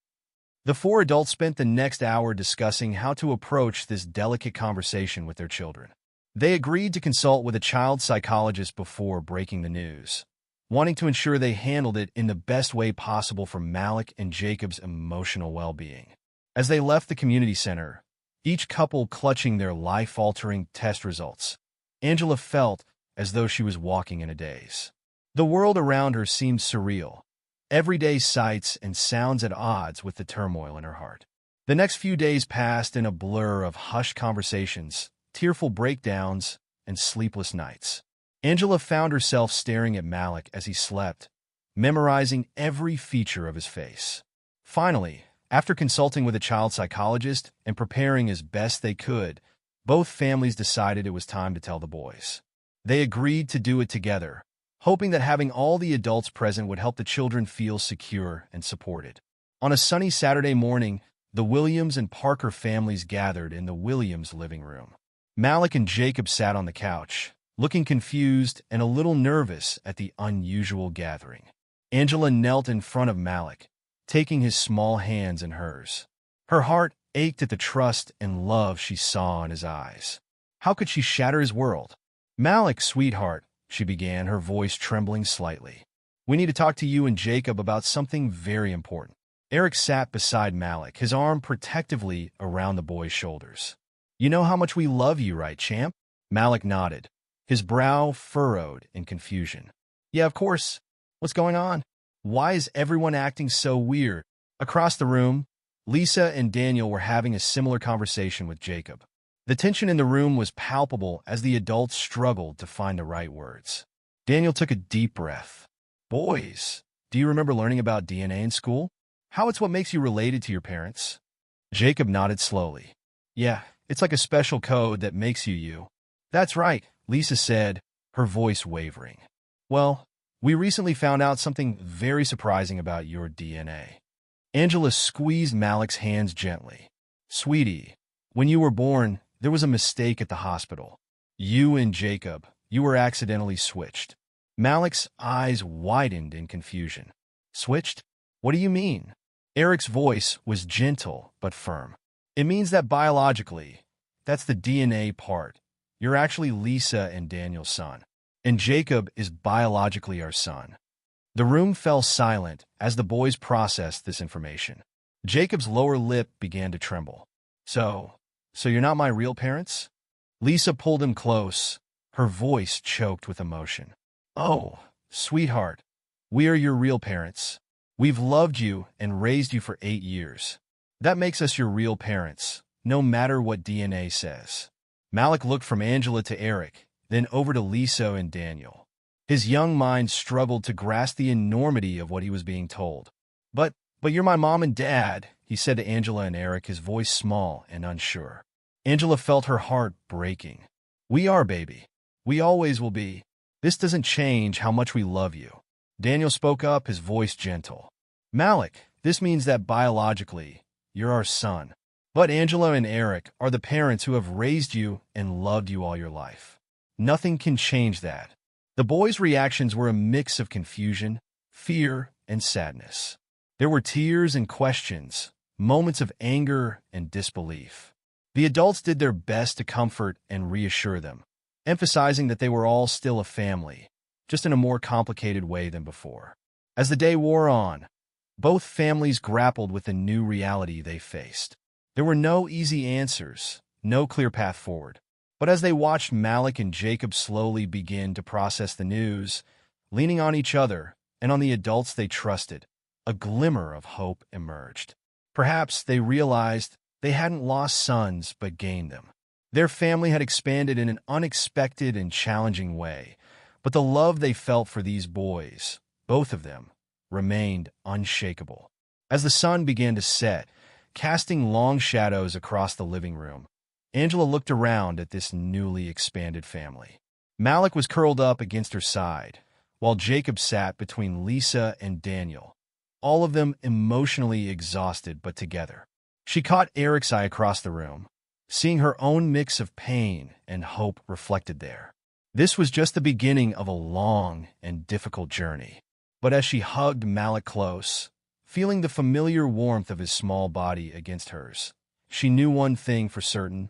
The four adults spent the next hour discussing how to approach this delicate conversation with their children. They agreed to consult with a child psychologist before breaking the news, wanting to ensure they handled it in the best way possible for Malik and Jacob's emotional well-being. As they left the community center, each couple clutching their life-altering test results, Angela felt as though she was walking in a daze. The world around her seemed surreal, everyday sights and sounds at odds with the turmoil in her heart. The next few days passed in a blur of hushed conversations, tearful breakdowns, and sleepless nights. Angela found herself staring at Malik as he slept, memorizing every feature of his face. Finally, after consulting with a child psychologist and preparing as best they could, both families decided it was time to tell the boys. They agreed to do it together, hoping that having all the adults present would help the children feel secure and supported. On a sunny Saturday morning, the Williams and Parker families gathered in the Williams living room. Malik and Jacob sat on the couch, looking confused and a little nervous at the unusual gathering. Angela knelt in front of Malik, taking his small hands in hers. Her heart ached at the trust and love she saw in his eyes. How could she shatter his world? "Malik, sweetheart," she began, her voice trembling slightly. "We need to talk to you and Jacob about something very important." Eric sat beside Malik, his arm protectively around the boy's shoulders. "You know how much we love you, right, champ?" Malik nodded, his brow furrowed in confusion. "Yeah, of course. What's going on? Why is everyone acting so weird?" Across the room, Lisa and Daniel were having a similar conversation with Jacob. The tension in the room was palpable as the adults struggled to find the right words. Daniel took a deep breath. "Boys, do you remember learning about DNA in school? How it's what makes you related to your parents?" Jacob nodded slowly. "Yeah, it's like a special code that makes you you." "That's right," Lisa said, her voice wavering. "Well, we recently found out something very surprising about your DNA." Angela squeezed Malik's hands gently. "Sweetie, when you were born, there was a mistake at the hospital. You and Jacob, you were accidentally switched." Malik's eyes widened in confusion. "Switched? What do you mean?" Eric's voice was gentle but firm. "It means that biologically, that's the DNA part, you're actually Lisa and Daniel's son, and Jacob is biologically our son." The room fell silent as the boys processed this information. Jacob's lower lip began to tremble. So you're not my real parents?" Lisa pulled him close, her voice choked with emotion. "Oh, sweetheart, we are your real parents. We've loved you and raised you for 8 years. That makes us your real parents, no matter what DNA says." Malik looked from Angela to Eric, then over to Lisa and Daniel. His young mind struggled to grasp the enormity of what he was being told. But you're my mom and dad," he said to Angela and Eric, his voice small and unsure. Angela felt her heart breaking. "We are, baby. We always will be. This doesn't change how much we love you." Daniel spoke up, his voice gentle. "Malik, this means that biologically, you're our son. But Angela and Eric are the parents who have raised you and loved you all your life. Nothing can change that." The boys' reactions were a mix of confusion, fear, and sadness. There were tears and questions, moments of anger and disbelief. The adults did their best to comfort and reassure them, emphasizing that they were all still a family, just in a more complicated way than before. As the day wore on, both families grappled with the new reality they faced. There were no easy answers, no clear path forward. But as they watched Malik and Jacob slowly begin to process the news, leaning on each other and on the adults they trusted, a glimmer of hope emerged. Perhaps they realized they hadn't lost sons but gained them. Their family had expanded in an unexpected and challenging way, but the love they felt for these boys, both of them, remained unshakable. As the sun began to set, casting long shadows across the living room, Angela looked around at this newly expanded family. Malik was curled up against her side, while Jacob sat between Lisa and Daniel, all of them emotionally exhausted but together. She caught Eric's eye across the room, seeing her own mix of pain and hope reflected there. This was just the beginning of a long and difficult journey. But as she hugged Malik close, feeling the familiar warmth of his small body against hers, she knew one thing for certain: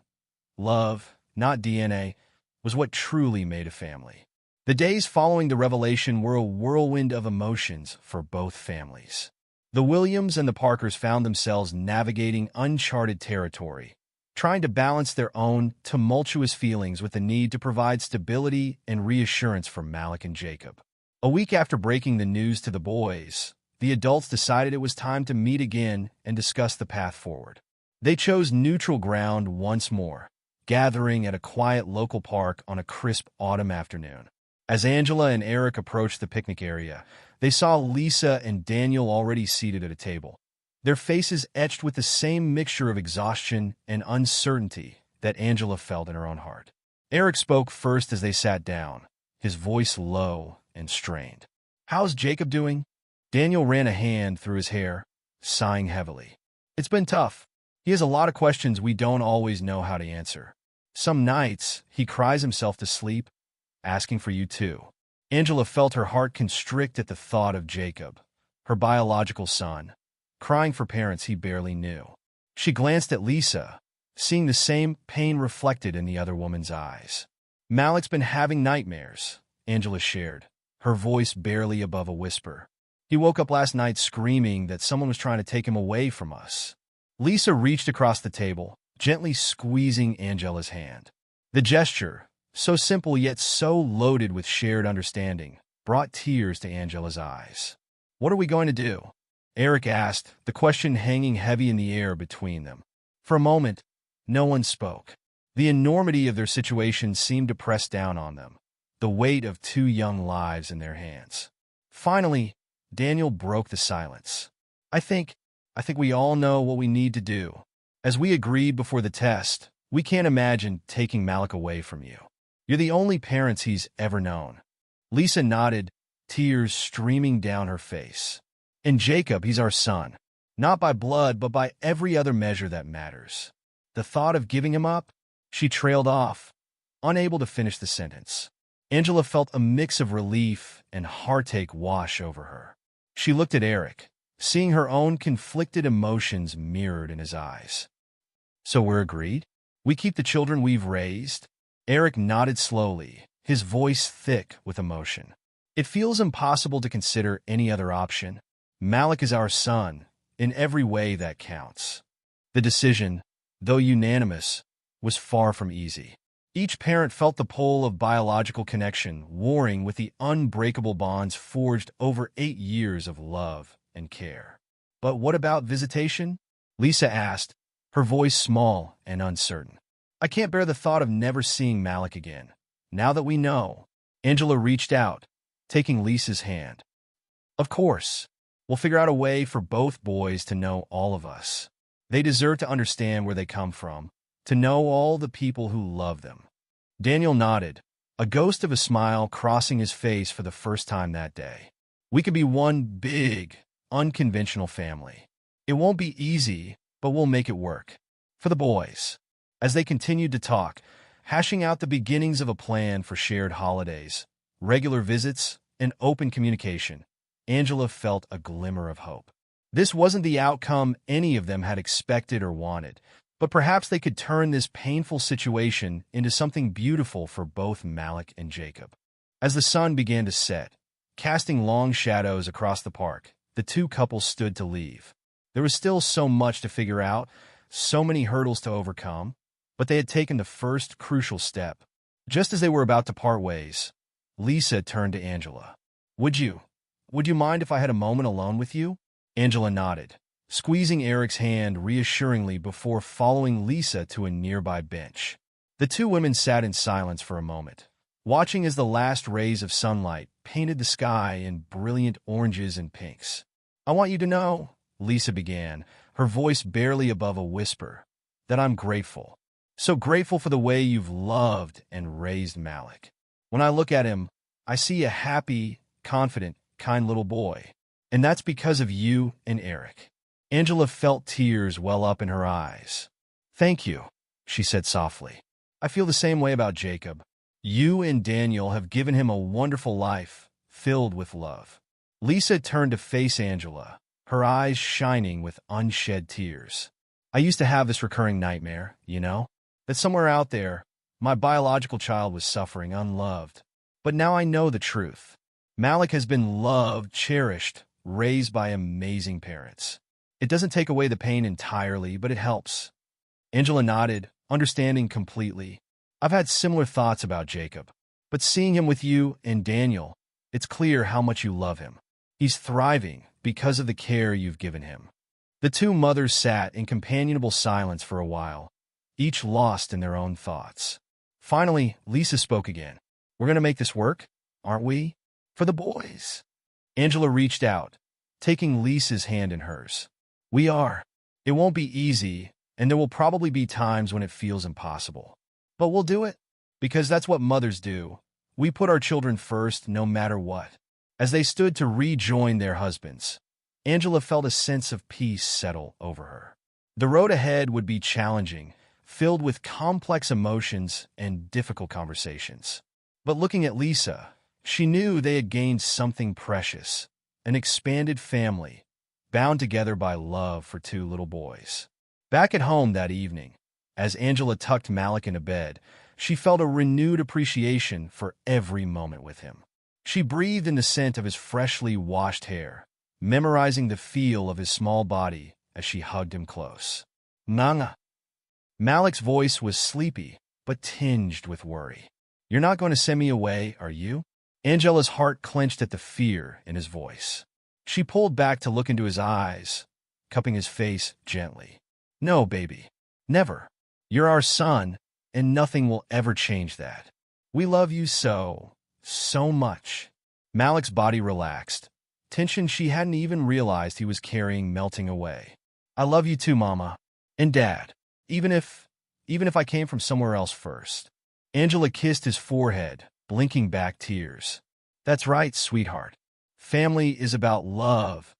love, not DNA, was what truly made a family. The days following the revelation were a whirlwind of emotions for both families. The Williams and the Parkers found themselves navigating uncharted territory, trying to balance their own tumultuous feelings with the need to provide stability and reassurance for Malik and Jacob. A week after breaking the news to the boys, the adults decided it was time to meet again and discuss the path forward. They chose neutral ground once more, gathering at a quiet local park on a crisp autumn afternoon. As Angela and Eric approached the picnic area, they saw Lisa and Daniel already seated at a table, their faces etched with the same mixture of exhaustion and uncertainty that Angela felt in her own heart. Eric spoke first as they sat down, his voice low and strained. "How's Jacob doing?" Daniel ran a hand through his hair, sighing heavily. "It's been tough. He has a lot of questions we don't always know how to answer. Some nights, he cries himself to sleep, asking for you too." Angela felt her heart constrict at the thought of Jacob, her biological son, crying for parents he barely knew. She glanced at Lisa, seeing the same pain reflected in the other woman's eyes. "Malik's been having nightmares," Angela shared, her voice barely above a whisper. "He woke up last night screaming that someone was trying to take him away from us." Lisa reached across the table, gently squeezing Angela's hand. The gesture, so simple yet so loaded with shared understanding, brought tears to Angela's eyes. "What are we going to do?" Eric asked, the question hanging heavy in the air between them. For a moment, no one spoke. The enormity of their situation seemed to press down on them, the weight of two young lives in their hands. Finally, Daniel broke the silence. I think we all know what we need to do. As we agreed before the test, we can't imagine taking Malik away from you. You're the only parents he's ever known." Lisa nodded, tears streaming down her face. "And Jacob, he's our son. Not by blood, but by every other measure that matters." The thought of giving him up? She trailed off, unable to finish the sentence. Angela felt a mix of relief and heartache wash over her. She looked at Eric, seeing her own conflicted emotions mirrored in his eyes. "So we're agreed? We keep the children we've raised?" Eric nodded slowly, his voice thick with emotion. "It feels impossible to consider any other option. Malik is our son, in every way that counts." The decision, though unanimous, was far from easy. Each parent felt the pull of biological connection warring with the unbreakable bonds forged over 8 years of love and care. "But what about visitation?" Lisa asked, her voice small and uncertain. "I can't bear the thought of never seeing Malik again. Now that we know." Angela reached out, taking Lisa's hand. "Of course. We'll figure out a way for both boys to know all of us. They deserve to understand where they come from, to know all the people who love them." Daniel nodded, a ghost of a smile crossing his face for the first time that day. "We could be one big, unconventional family. It won't be easy, but we'll make it work." For the boys, as they continued to talk, hashing out the beginnings of a plan for shared holidays, regular visits, and open communication, Angela felt a glimmer of hope. This wasn't the outcome any of them had expected or wanted, but perhaps they could turn this painful situation into something beautiful for both Malik and Jacob. As the sun began to set, casting long shadows across the park, the two couples stood to leave. There was still so much to figure out, so many hurdles to overcome, but they had taken the first crucial step. Just as they were about to part ways, Lisa turned to Angela. Would you mind if I had a moment alone with you?" Angela nodded, squeezing Eric's hand reassuringly before following Lisa to a nearby bench. The two women sat in silence for a moment, watching as the last rays of sunlight painted the sky in brilliant oranges and pinks. "I want you to know," Lisa began, her voice barely above a whisper, "that I'm grateful. So grateful for the way you've loved and raised Malik. When I look at him, I see a happy, confident, kind little boy. And that's because of you and Eric." Angela felt tears well up in her eyes. "Thank you," she said softly. "I feel the same way about Jacob. You and Daniel have given him a wonderful life, filled with love. Lisa turned to face Angela, her eyes shining with unshed tears. I used to have this recurring nightmare, that somewhere out there, my biological child was suffering unloved. But now I know the truth. Malik has been loved, cherished, raised by amazing parents. It doesn't take away the pain entirely, but it helps. Angela nodded, understanding completely. I've had similar thoughts about Jacob, but seeing him with you and Daniel, it's clear how much you love him. He's thriving because of the care you've given him. The two mothers sat in companionable silence for a while, each lost in their own thoughts. Finally, Lisa spoke again. We're going to make this work, aren't we? For the boys. Angela reached out, taking Lisa's hand in hers. We are. It won't be easy, and there will probably be times when it feels impossible. But we'll do it, because that's what mothers do. We put our children first no matter what. As they stood to rejoin their husbands, Angela felt a sense of peace settle over her. The road ahead would be challenging, filled with complex emotions and difficult conversations. But looking at Lisa, she knew they had gained something precious, an expanded family, bound together by love for two little boys. Back at home that evening, as Angela tucked Malik into bed, she felt a renewed appreciation for every moment with him. She breathed in the scent of his freshly washed hair, memorizing the feel of his small body as she hugged him close. Nana. Malik's voice was sleepy, but tinged with worry. You're not going to send me away, are you? Angela's heart clenched at the fear in his voice. She pulled back to look into his eyes, cupping his face gently. No, baby. Never. You're our son, and nothing will ever change that. We love you so much. Malik's body relaxed, tension she hadn't even realized he was carrying melting away. I love you too, Mama. And Dad. Even if I came from somewhere else first. Angela kissed his forehead, blinking back tears. That's right, sweetheart. Family is about love,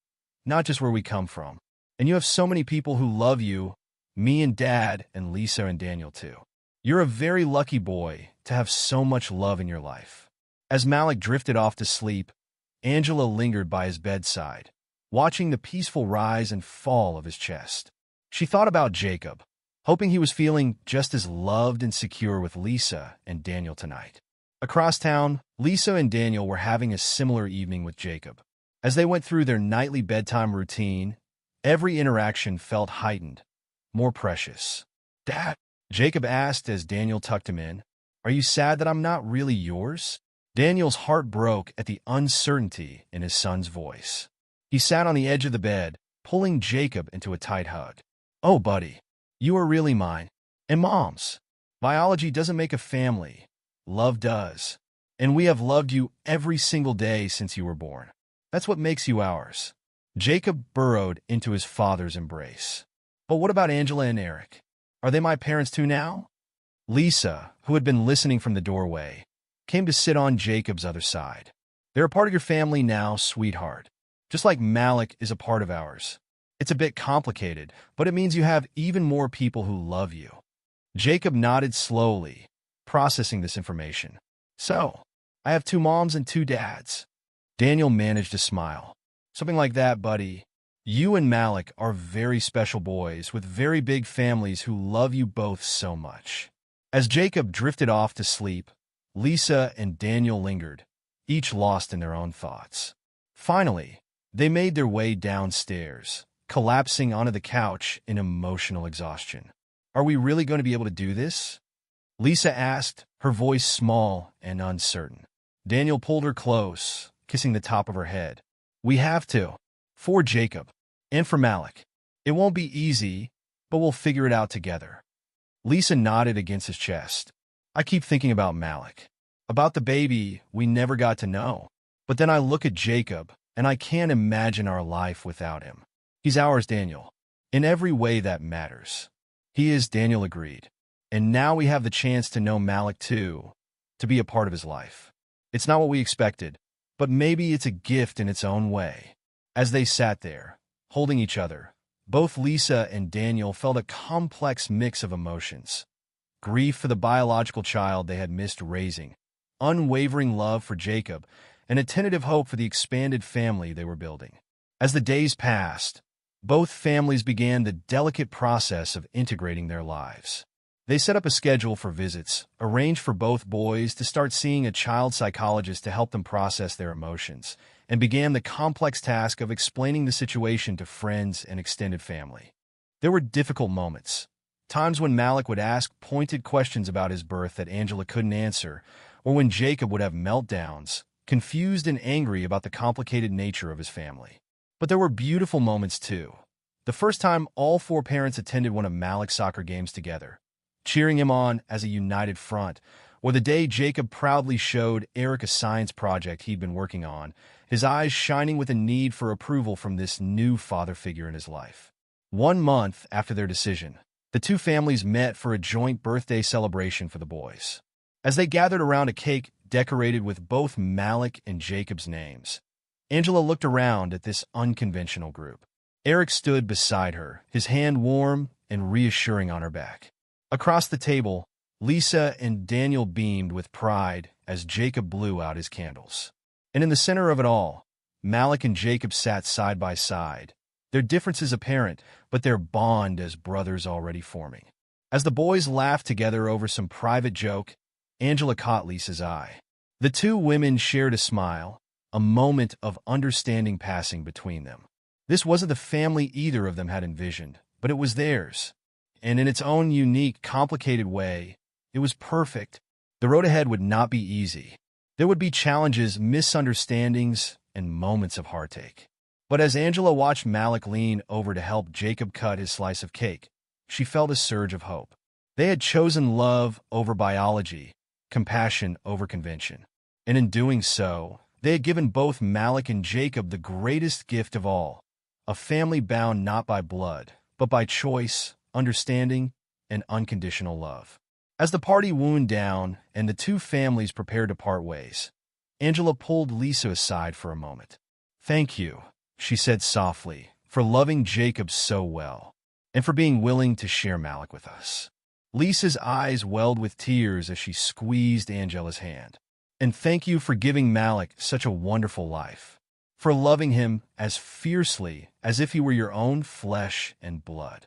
not just where we come from. And you have so many people who love you, me and Dad, and Lisa and Daniel too. You're a very lucky boy to have so much love in your life. As Malik drifted off to sleep, Angela lingered by his bedside, watching the peaceful rise and fall of his chest. She thought about Jacob, hoping he was feeling just as loved and secure with Lisa and Daniel tonight. Across town, Lisa and Daniel were having a similar evening with Jacob. As they went through their nightly bedtime routine, every interaction felt heightened, more precious. Dad, Jacob asked as Daniel tucked him in, are you sad that I'm not really yours? Daniel's heart broke at the uncertainty in his son's voice. He sat on the edge of the bed, pulling Jacob into a tight hug. Oh, buddy, you are really mine. And Mom's. Biology doesn't make a family. Love does. And we have loved you every single day since you were born. That's what makes you ours. Jacob burrowed into his father's embrace. But what about Angela and Eric? Are they my parents too now? Lisa, who had been listening from the doorway, came to sit on Jacob's other side. They're a part of your family now, sweetheart. Just like Malik is a part of ours. It's a bit complicated, but it means you have even more people who love you. Jacob nodded slowly, processing this information. So, I have two moms and two dads. Daniel managed to smile. Something like that, buddy. You and Malik are very special boys with very big families who love you both so much. As Jacob drifted off to sleep, Lisa and Daniel lingered, each lost in their own thoughts. Finally, they made their way downstairs, collapsing onto the couch in emotional exhaustion. Are we really going to be able to do this? Lisa asked, her voice small and uncertain. Daniel pulled her close, kissing the top of her head. We have to. For Jacob. And for Malik. It won't be easy, but we'll figure it out together. Lisa nodded against his chest. I keep thinking about Malik. About the baby we never got to know. But then I look at Jacob, and I can't imagine our life without him. He's ours, Daniel. In every way that matters. He is, Daniel agreed. And now we have the chance to know Malik too, to be a part of his life. It's not what we expected, but maybe it's a gift in its own way. As they sat there, holding each other, both Lisa and Daniel felt a complex mix of emotions. grief for the biological child they had missed raising, unwavering love for Jacob, and a tentative hope for the expanded family they were building. As the days passed, both families began the delicate process of integrating their lives. They set up a schedule for visits, arranged for both boys to start seeing a child psychologist to help them process their emotions, and began the complex task of explaining the situation to friends and extended family. There were difficult moments, times when Malik would ask pointed questions about his birth that Angela couldn't answer, or when Jacob would have meltdowns, confused and angry about the complicated nature of his family. But there were beautiful moments too. The first time all four parents attended one of Malik's soccer games together, cheering him on as a united front, or the day Jacob proudly showed Eric a science project he'd been working on, his eyes shining with a need for approval from this new father figure in his life. 1 month after their decision, the two families met for a joint birthday celebration for the boys. As they gathered around a cake decorated with both Malik and Jacob's names, Angela looked around at this unconventional group. Eric stood beside her, his hand warm and reassuring on her back. Across the table, Lisa and Daniel beamed with pride as Jacob blew out his candles. And in the center of it all, Malik and Jacob sat side by side, their differences apparent, but their bond as brothers already forming. As the boys laughed together over some private joke, Angela caught Lisa's eye. The two women shared a smile, a moment of understanding passing between them. This wasn't the family either of them had envisioned, but it was theirs. And in its own unique, complicated way, it was perfect. The road ahead would not be easy. There would be challenges, misunderstandings, and moments of heartache. But as Angela watched Malik lean over to help Jacob cut his slice of cake, she felt a surge of hope. They had chosen love over biology, compassion over convention. And in doing so, they had given both Malik and Jacob the greatest gift of all, a family bound not by blood, but by choice, understanding, and unconditional love. As the party wound down and the two families prepared to part ways, Angela pulled Lisa aside for a moment. "Thank you," she said softly, "for loving Jacob so well, and for being willing to share Malik with us." Lisa's eyes welled with tears as she squeezed Angela's hand. "And thank you for giving Malik such a wonderful life, for loving him as fiercely as if he were your own flesh and blood."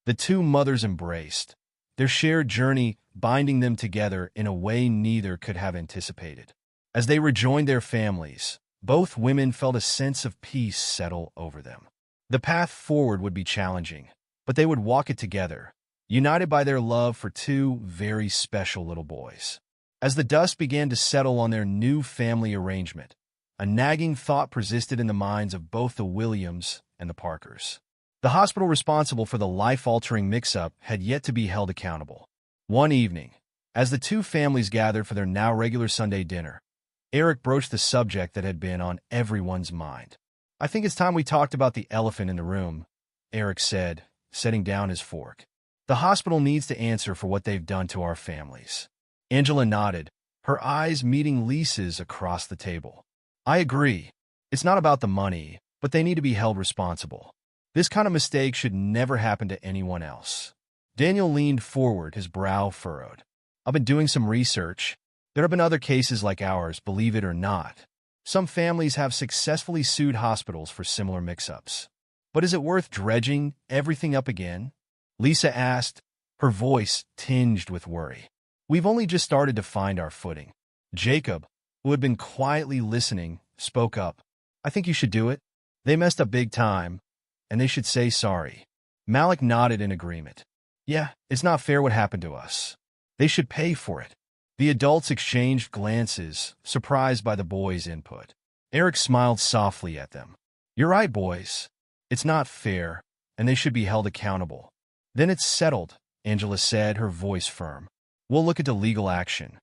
The two mothers embraced, their shared journey binding them together in a way neither could have anticipated. As they rejoined their families, both women felt a sense of peace settle over them. The path forward would be challenging, but they would walk it together, united by their love for two very special little boys. As the dust began to settle on their new family arrangement, a nagging thought persisted in the minds of both the Williams and the Parkers. The hospital responsible for the life-altering mix-up had yet to be held accountable. One evening, as the two families gathered for their now regular Sunday dinner, Eric broached the subject that had been on everyone's mind. "I think it's time we talked about the elephant in the room," Eric said, setting down his fork. "The hospital needs to answer for what they've done to our families." Angela nodded, her eyes meeting Lisa's across the table. "I agree. It's not about the money, but they need to be held responsible. This kind of mistake should never happen to anyone else." Daniel leaned forward, his brow furrowed. "I've been doing some research. There have been other cases like ours, believe it or not. Some families have successfully sued hospitals for similar mix-ups. But is it worth dredging everything up again?" Lisa asked, her voice tinged with worry. "We've only just started to find our footing." Jacob, who had been quietly listening, spoke up. "I think you should do it. They messed up big time, and they should say sorry." Malik nodded in agreement. "Yeah, it's not fair what happened to us. They should pay for it." The adults exchanged glances, surprised by the boys' input. Eric smiled softly at them. "You're right, boys. It's not fair, and they should be held accountable." "Then it's settled," Angela said, her voice firm. "We'll look into legal action."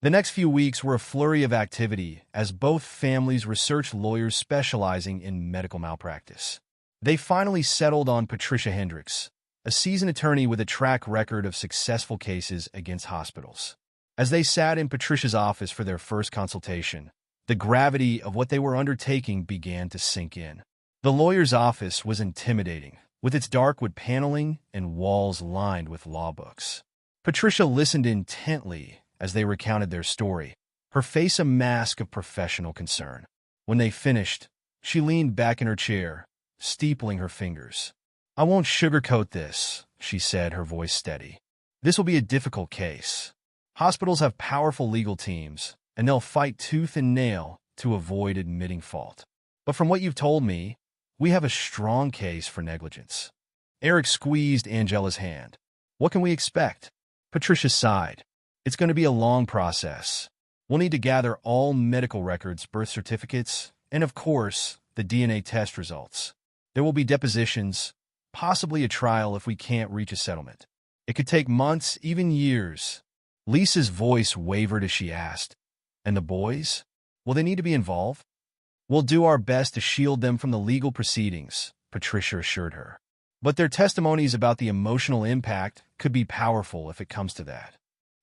The next few weeks were a flurry of activity as both families researched lawyers specializing in medical malpractice. They finally settled on Patricia Hendricks, a seasoned attorney with a track record of successful cases against hospitals. As they sat in Patricia's office for their first consultation, the gravity of what they were undertaking began to sink in. The lawyer's office was intimidating, with its dark wood paneling and walls lined with law books. Patricia listened intently as they recounted their story, her face a mask of professional concern. When they finished, she leaned back in her chair, steepling her fingers. "I won't sugarcoat this," she said, her voice steady. "This will be a difficult case. Hospitals have powerful legal teams, and they'll fight tooth and nail to avoid admitting fault. But from what you've told me, we have a strong case for negligence." Eric squeezed Angela's hand. "What can we expect?" Patricia sighed. "It's going to be a long process. We'll need to gather all medical records, birth certificates, and of course, the DNA test results. There will be depositions, possibly a trial if we can't reach a settlement. It could take months, even years." Lisa's voice wavered as she asked, "And the boys? Will they need to be involved?" "We'll do our best to shield them from the legal proceedings," Patricia assured her. "But their testimonies about the emotional impact could be powerful if it comes to that."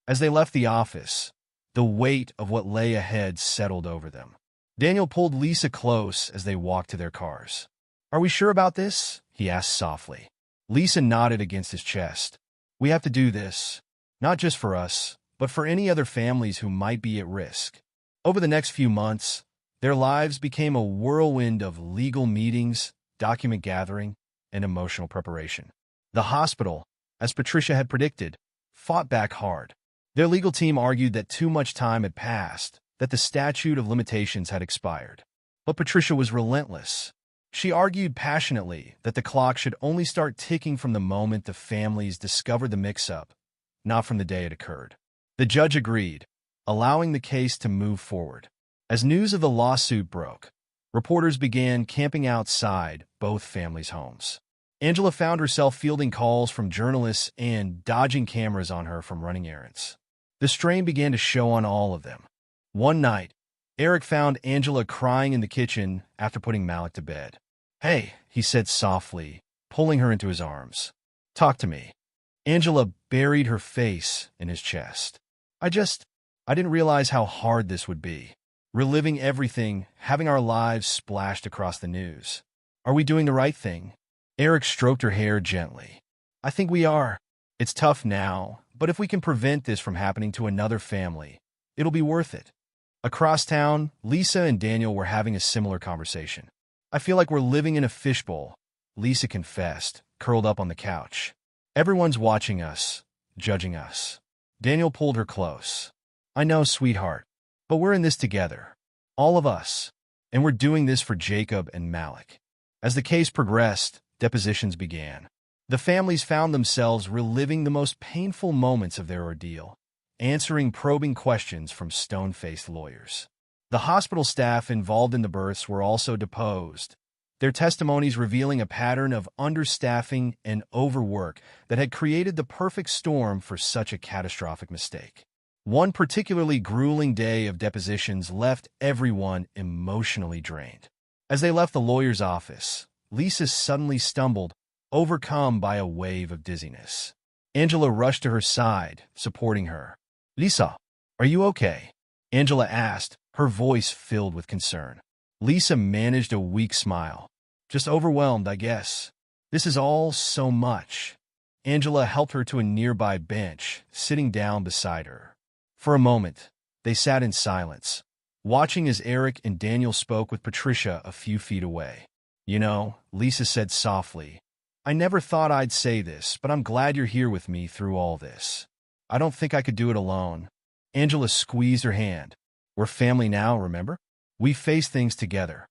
As they left the office, the weight of what lay ahead settled over them. Daniel pulled Lisa close as they walked to their cars. "Are we sure about this?" he asked softly. Lisa nodded against his chest. "We have to do this, not just for us, but for any other families who might be at risk." Over the next few months, their lives became a whirlwind of legal meetings, document gathering, and emotional preparation. The hospital, as Patricia had predicted, fought back hard. Their legal team argued that too much time had passed, that the statute of limitations had expired. But Patricia was relentless. She argued passionately that the clock should only start ticking from the moment the families discovered the mix-up, not from the day it occurred. The judge agreed, allowing the case to move forward. As news of the lawsuit broke, reporters began camping outside both families' homes. Angela found herself fielding calls from journalists and dodging cameras on her from running errands. The strain began to show on all of them. One night, Eric found Angela crying in the kitchen after putting Malik to bed. "Hey," he said softly, pulling her into his arms. "Talk to me." Angela buried her face in his chest. I didn't realize how hard this would be. Reliving everything, having our lives splashed across the news. Are we doing the right thing?" Eric stroked her hair gently. "I think we are. It's tough now, but if we can prevent this from happening to another family, it'll be worth it." Across town, Lisa and Daniel were having a similar conversation. "I feel like we're living in a fishbowl," Lisa confessed, curled up on the couch. "Everyone's watching us, judging us." Daniel pulled her close. "I know, sweetheart, but we're in this together. All of us. And we're doing this for Jacob and Malik." As the case progressed, depositions began. The families found themselves reliving the most painful moments of their ordeal, answering probing questions from stone-faced lawyers. The hospital staff involved in the births were also deposed, their testimonies revealing a pattern of understaffing and overwork that had created the perfect storm for such a catastrophic mistake. One particularly grueling day of depositions left everyone emotionally drained. As they left the lawyer's office, Lisa suddenly stumbled, overcome by a wave of dizziness. Angela rushed to her side, supporting her. "Lisa, are you okay?" Angela asked, her voice filled with concern. Lisa managed a weak smile. "Just overwhelmed, I guess. This is all so much." Angela helped her to a nearby bench, sitting down beside her. For a moment, they sat in silence, watching as Eric and Daniel spoke with Patricia a few feet away. "You know," Lisa said softly, "I never thought I'd say this, but I'm glad you're here with me through all this. I don't think I could do it alone." Angela squeezed her hand. "We're family now, remember? We face things together."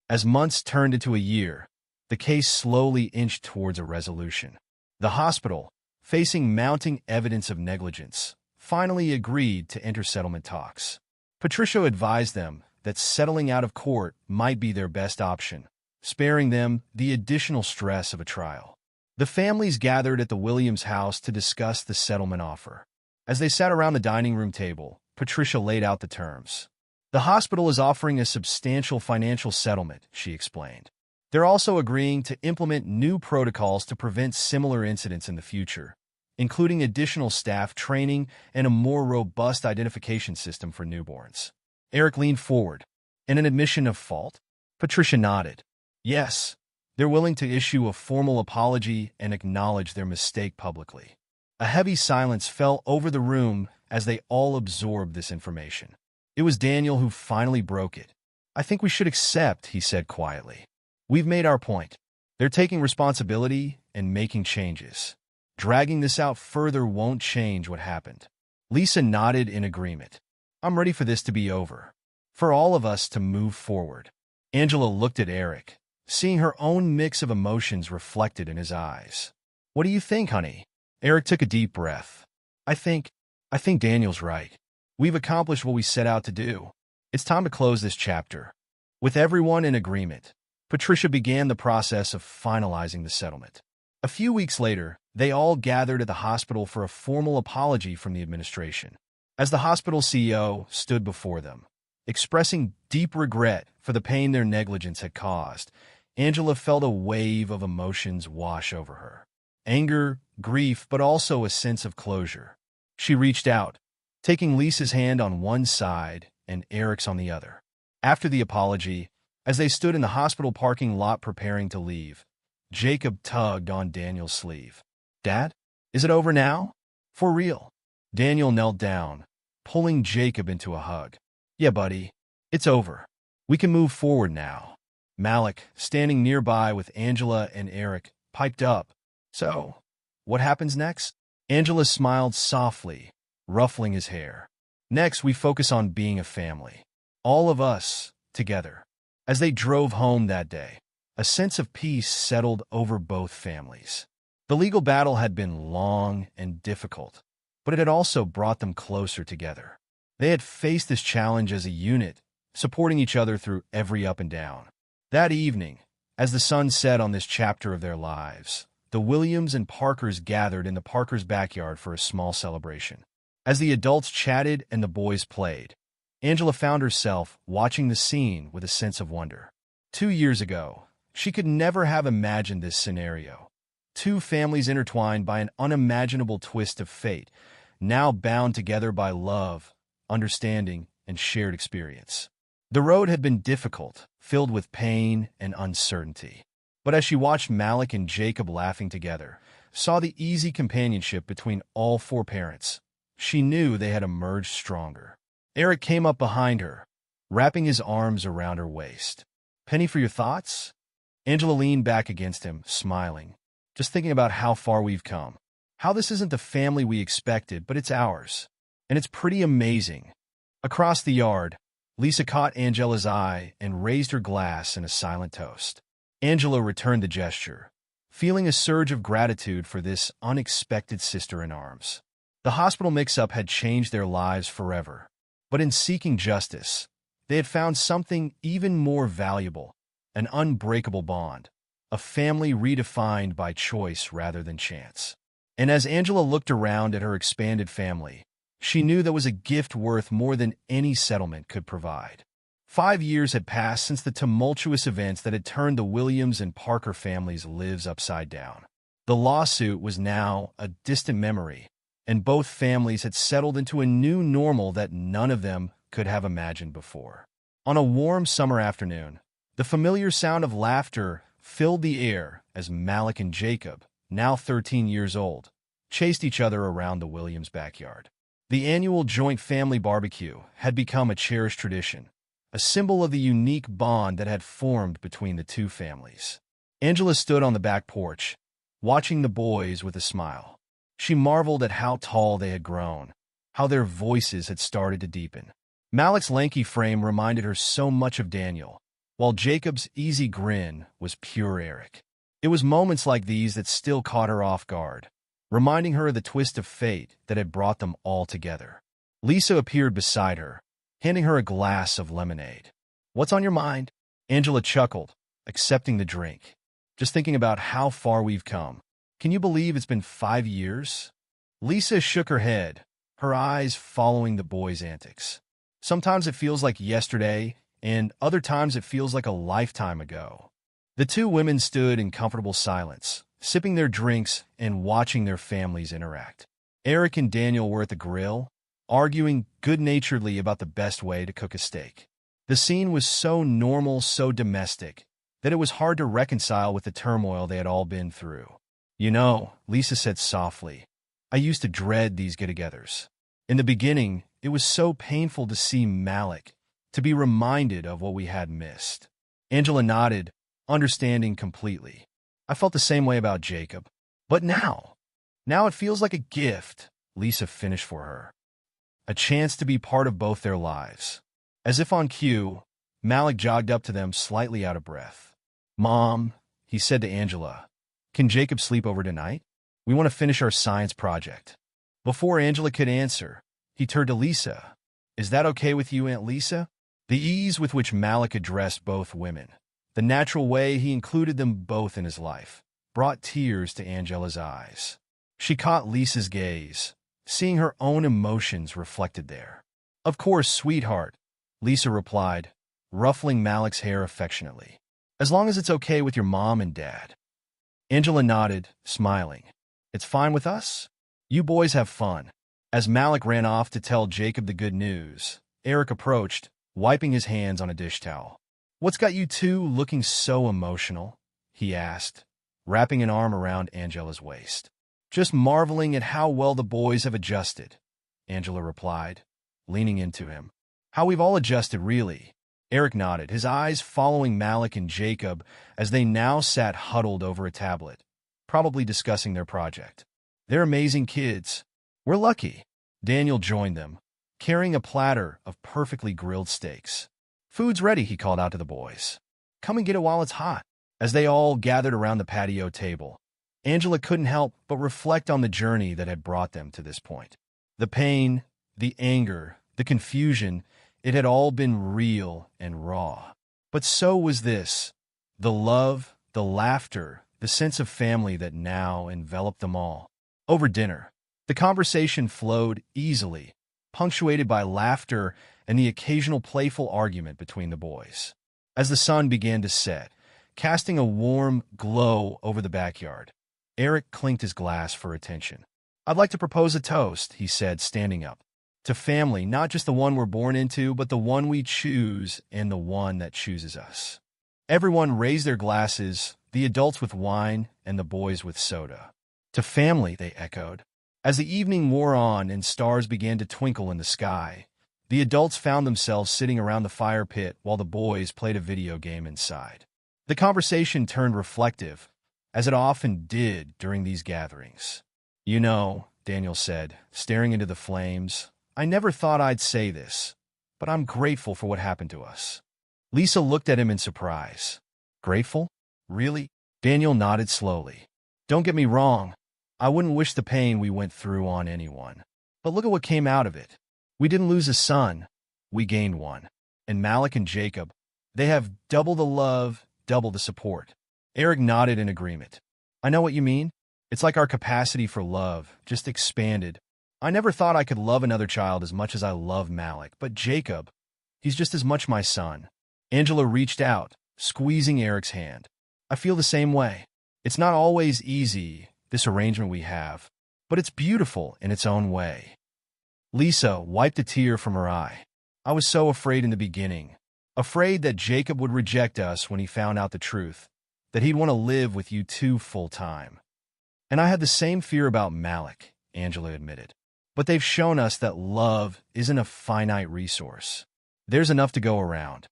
As months turned into a year, the case slowly inched towards a resolution. The hospital, facing mounting evidence of negligence, finally agreed to enter settlement talks. Patricia advised them that settling out of court might be their best option, sparing them the additional stress of a trial. The families gathered at the Williams house to discuss the settlement offer. As they sat around the dining room table, Patricia laid out the terms. "The hospital is offering a substantial financial settlement," she explained. "They're also agreeing to implement new protocols to prevent similar incidents in the future, including additional staff training and a more robust identification system for newborns." Eric leaned forward. "In an admission of fault?" Patricia nodded. "Yes, they're willing to issue a formal apology and acknowledge their mistake publicly." A heavy silence fell over the room as they all absorbed this information. It was Daniel who finally broke it. "I think we should accept," he said quietly. "We've made our point. They're taking responsibility and making changes. Dragging this out further won't change what happened." Lisa nodded in agreement. "I'm ready for this to be over. For all of us to move forward." Angela looked at Eric, seeing her own mix of emotions reflected in his eyes. "What do you think, honey?" Eric took a deep breath. I think Daniel's right. We've accomplished what we set out to do. It's time to close this chapter." With everyone in agreement, Patricia began the process of finalizing the settlement. A few weeks later, they all gathered at the hospital for a formal apology from the administration. As the hospital CEO stood before them, expressing deep regret for the pain their negligence had caused, Angela felt a wave of emotions wash over her. Anger, grief, but also a sense of closure. She reached out, taking Lisa's hand on one side and Eric's on the other. After the apology, as they stood in the hospital parking lot preparing to leave, Jacob tugged on Daniel's sleeve. "Dad, is it over now? For real?" Daniel knelt down, pulling Jacob into a hug. "Yeah, buddy, it's over. We can move forward now." Malik, standing nearby with Angela and Eric, piped up. "So, what happens next?" Angela smiled softly, ruffling his hair. "Next, we focus on being a family. All of us, together." As they drove home that day, a sense of peace settled over both families. The legal battle had been long and difficult, but it had also brought them closer together. They had faced this challenge as a unit, supporting each other through every up and down. That evening, as the sun set on this chapter of their lives, the Williams and Parkers gathered in the Parkers' backyard for a small celebration. As the adults chatted and the boys played, Angela found herself watching the scene with a sense of wonder. 2 years ago, she could never have imagined this scenario. Two families intertwined by an unimaginable twist of fate, now bound together by love, understanding, and shared experience. The road had been difficult, filled with pain and uncertainty. But as she watched Malik and Jacob laughing together, saw the easy companionship between all four parents, she knew they had emerged stronger. Eric came up behind her, wrapping his arms around her waist. "Penny, for your thoughts?" Angela leaned back against him, smiling. "Just thinking about how far we've come. How this isn't the family we expected, but it's ours. And it's pretty amazing." Across the yard, Lisa caught Angela's eye and raised her glass in a silent toast. Angela returned the gesture, feeling a surge of gratitude for this unexpected sister-in-arms. The hospital mix-up had changed their lives forever, but in seeking justice, they had found something even more valuable, an unbreakable bond, a family redefined by choice rather than chance. And as Angela looked around at her expanded family, she knew there was a gift worth more than any settlement could provide. 5 years had passed since the tumultuous events that had turned the Williams and Parker families' lives upside down. The lawsuit was now a distant memory, and both families had settled into a new normal that none of them could have imagined before. On a warm summer afternoon, the familiar sound of laughter filled the air as Malik and Jacob, now 13 years old, chased each other around the Williams' backyard. The annual joint family barbecue had become a cherished tradition, a symbol of the unique bond that had formed between the two families. Angela stood on the back porch, watching the boys with a smile. She marveled at how tall they had grown, how their voices had started to deepen. Malik's lanky frame reminded her so much of Daniel, while Jacob's easy grin was pure Eric. It was moments like these that still caught her off guard, reminding her of the twist of fate that had brought them all together. Lisa appeared beside her, handing her a glass of lemonade. "What's on your mind?" Angela chuckled, accepting the drink. "Just thinking about how far we've come. Can you believe it's been 5 years?" Lisa shook her head, her eyes following the boys' antics. "Sometimes it feels like yesterday, and other times it feels like a lifetime ago." The two women stood in comfortable silence, sipping their drinks and watching their families interact. Eric and Daniel were at the grill, arguing good-naturedly about the best way to cook a steak. The scene was so normal, so domestic, that it was hard to reconcile with the turmoil they had all been through. "You know," Lisa said softly, I used to dread these get-togethers. In the beginning, it was so painful to see Malik, to be reminded of what we had missed. Angela nodded, understanding completely. I felt the same way about Jacob. But now it feels like a gift, Lisa finished for her. A chance to be part of both their lives. As if on cue, Malik jogged up to them slightly out of breath. Mom, he said to Angela, can Jacob sleep over tonight? We want to finish our science project. Before Angela could answer, he turned to Lisa. Is that okay with you, Aunt Lisa? The ease with which Malik addressed both women, the natural way he included them both in his life, brought tears to Angela's eyes. She caught Lisa's gaze, seeing her own emotions reflected there. Of course, sweetheart, Lisa replied, ruffling Malik's hair affectionately. As long as it's okay with your mom and dad. Angela nodded, smiling. It's fine with us? You boys have fun. As Malik ran off to tell Jacob the good news, Eric approached, wiping his hands on a dish towel. What's got you two looking so emotional? He asked, wrapping an arm around Angela's waist. Just marveling at how well the boys have adjusted, Angela replied, leaning into him. How we've all adjusted, really. Eric nodded, his eyes following Malik and Jacob as they now sat huddled over a tablet, probably discussing their project. They're amazing kids. We're lucky. Daniel joined them, carrying a platter of perfectly grilled steaks. Food's ready, he called out to the boys. Come and get it while it's hot. As they all gathered around the patio table, Angela couldn't help but reflect on the journey that had brought them to this point. The pain, the anger, the confusion, it had all been real and raw. But so was this. The love, the laughter, the sense of family that now enveloped them all. Over dinner, the conversation flowed easily, punctuated by laughter and the occasional playful argument between the boys. As the sun began to set, casting a warm glow over the backyard, Eric clinked his glass for attention. I'd like to propose a toast, he said, standing up. To family, not just the one we're born into, but the one we choose and the one that chooses us. Everyone raised their glasses, the adults with wine and the boys with soda. To family, they echoed. As the evening wore on and stars began to twinkle in the sky, the adults found themselves sitting around the fire pit while the boys played a video game inside. The conversation turned reflective, as it often did during these gatherings. You know, Daniel said, staring into the flames, I never thought I'd say this, but I'm grateful for what happened to us. Lisa looked at him in surprise. Grateful? Really? Daniel nodded slowly. Don't get me wrong. I wouldn't wish the pain we went through on anyone. But look at what came out of it. We didn't lose a son. We gained one. And Malik and Jacob, they have double the love, double the support. Eric nodded in agreement. I know what you mean. It's like our capacity for love just expanded. I never thought I could love another child as much as I love Malik, but Jacob, he's just as much my son. Angela reached out, squeezing Eric's hand. I feel the same way. It's not always easy, this arrangement we have, but it's beautiful in its own way. Lisa wiped a tear from her eye. I was so afraid in the beginning, afraid that Jacob would reject us when he found out the truth, that he'd want to live with you two full-time. And I had the same fear about Malik, Angela admitted. But they've shown us that love isn't a finite resource. There's enough to go around.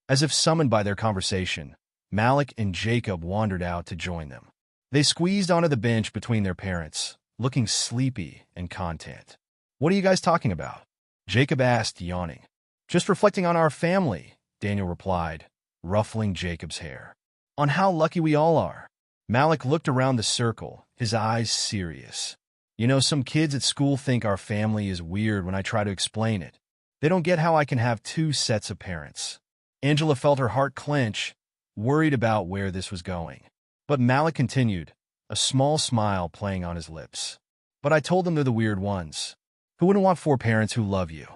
As if summoned by their conversation, Malik and Jacob wandered out to join them. They squeezed onto the bench between their parents, looking sleepy and content. What are you guys talking about? Jacob asked, yawning. Just reflecting on our family, Daniel replied, ruffling Jacob's hair. On how lucky we all are. Malik looked around the circle, his eyes serious. You know, some kids at school think our family is weird when I try to explain it. They don't get how I can have two sets of parents. Angela felt her heart clench, worried about where this was going. But Malik continued, a small smile playing on his lips. But I told them they're the weird ones. Who wouldn't want 4 parents who love you?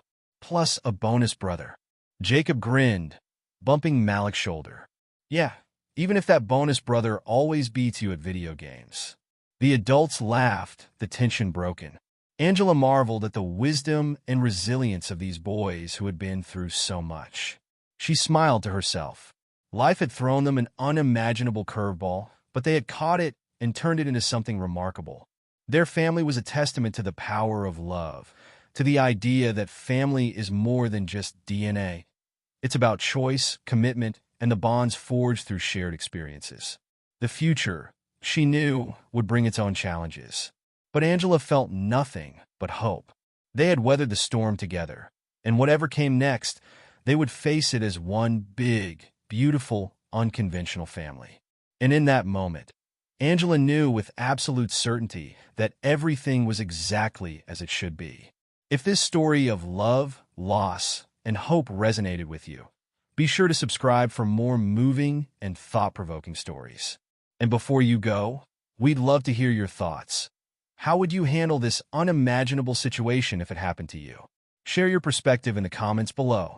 Plus a bonus brother. Jacob grinned, bumping Malik's shoulder. Yeah, even if that bonus brother always beats you at video games. The adults laughed, the tension broken. Angela marveled at the wisdom and resilience of these boys who had been through so much. She smiled to herself. Life had thrown them an unimaginable curveball, but they had caught it and turned it into something remarkable. Their family was a testament to the power of love, to the idea that family is more than just DNA. It's about choice, commitment, and the bonds forged through shared experiences. The future, she knew, would bring its own challenges. But Angela felt nothing but hope. They had weathered the storm together, and whatever came next, they would face it as one big, beautiful, unconventional family. And in that moment, Angela knew with absolute certainty that everything was exactly as it should be. If this story of love, loss, and hope resonated with you, be sure to subscribe for more moving and thought-provoking stories. And before you go, we'd love to hear your thoughts. How would you handle this unimaginable situation if it happened to you? Share your perspective in the comments below.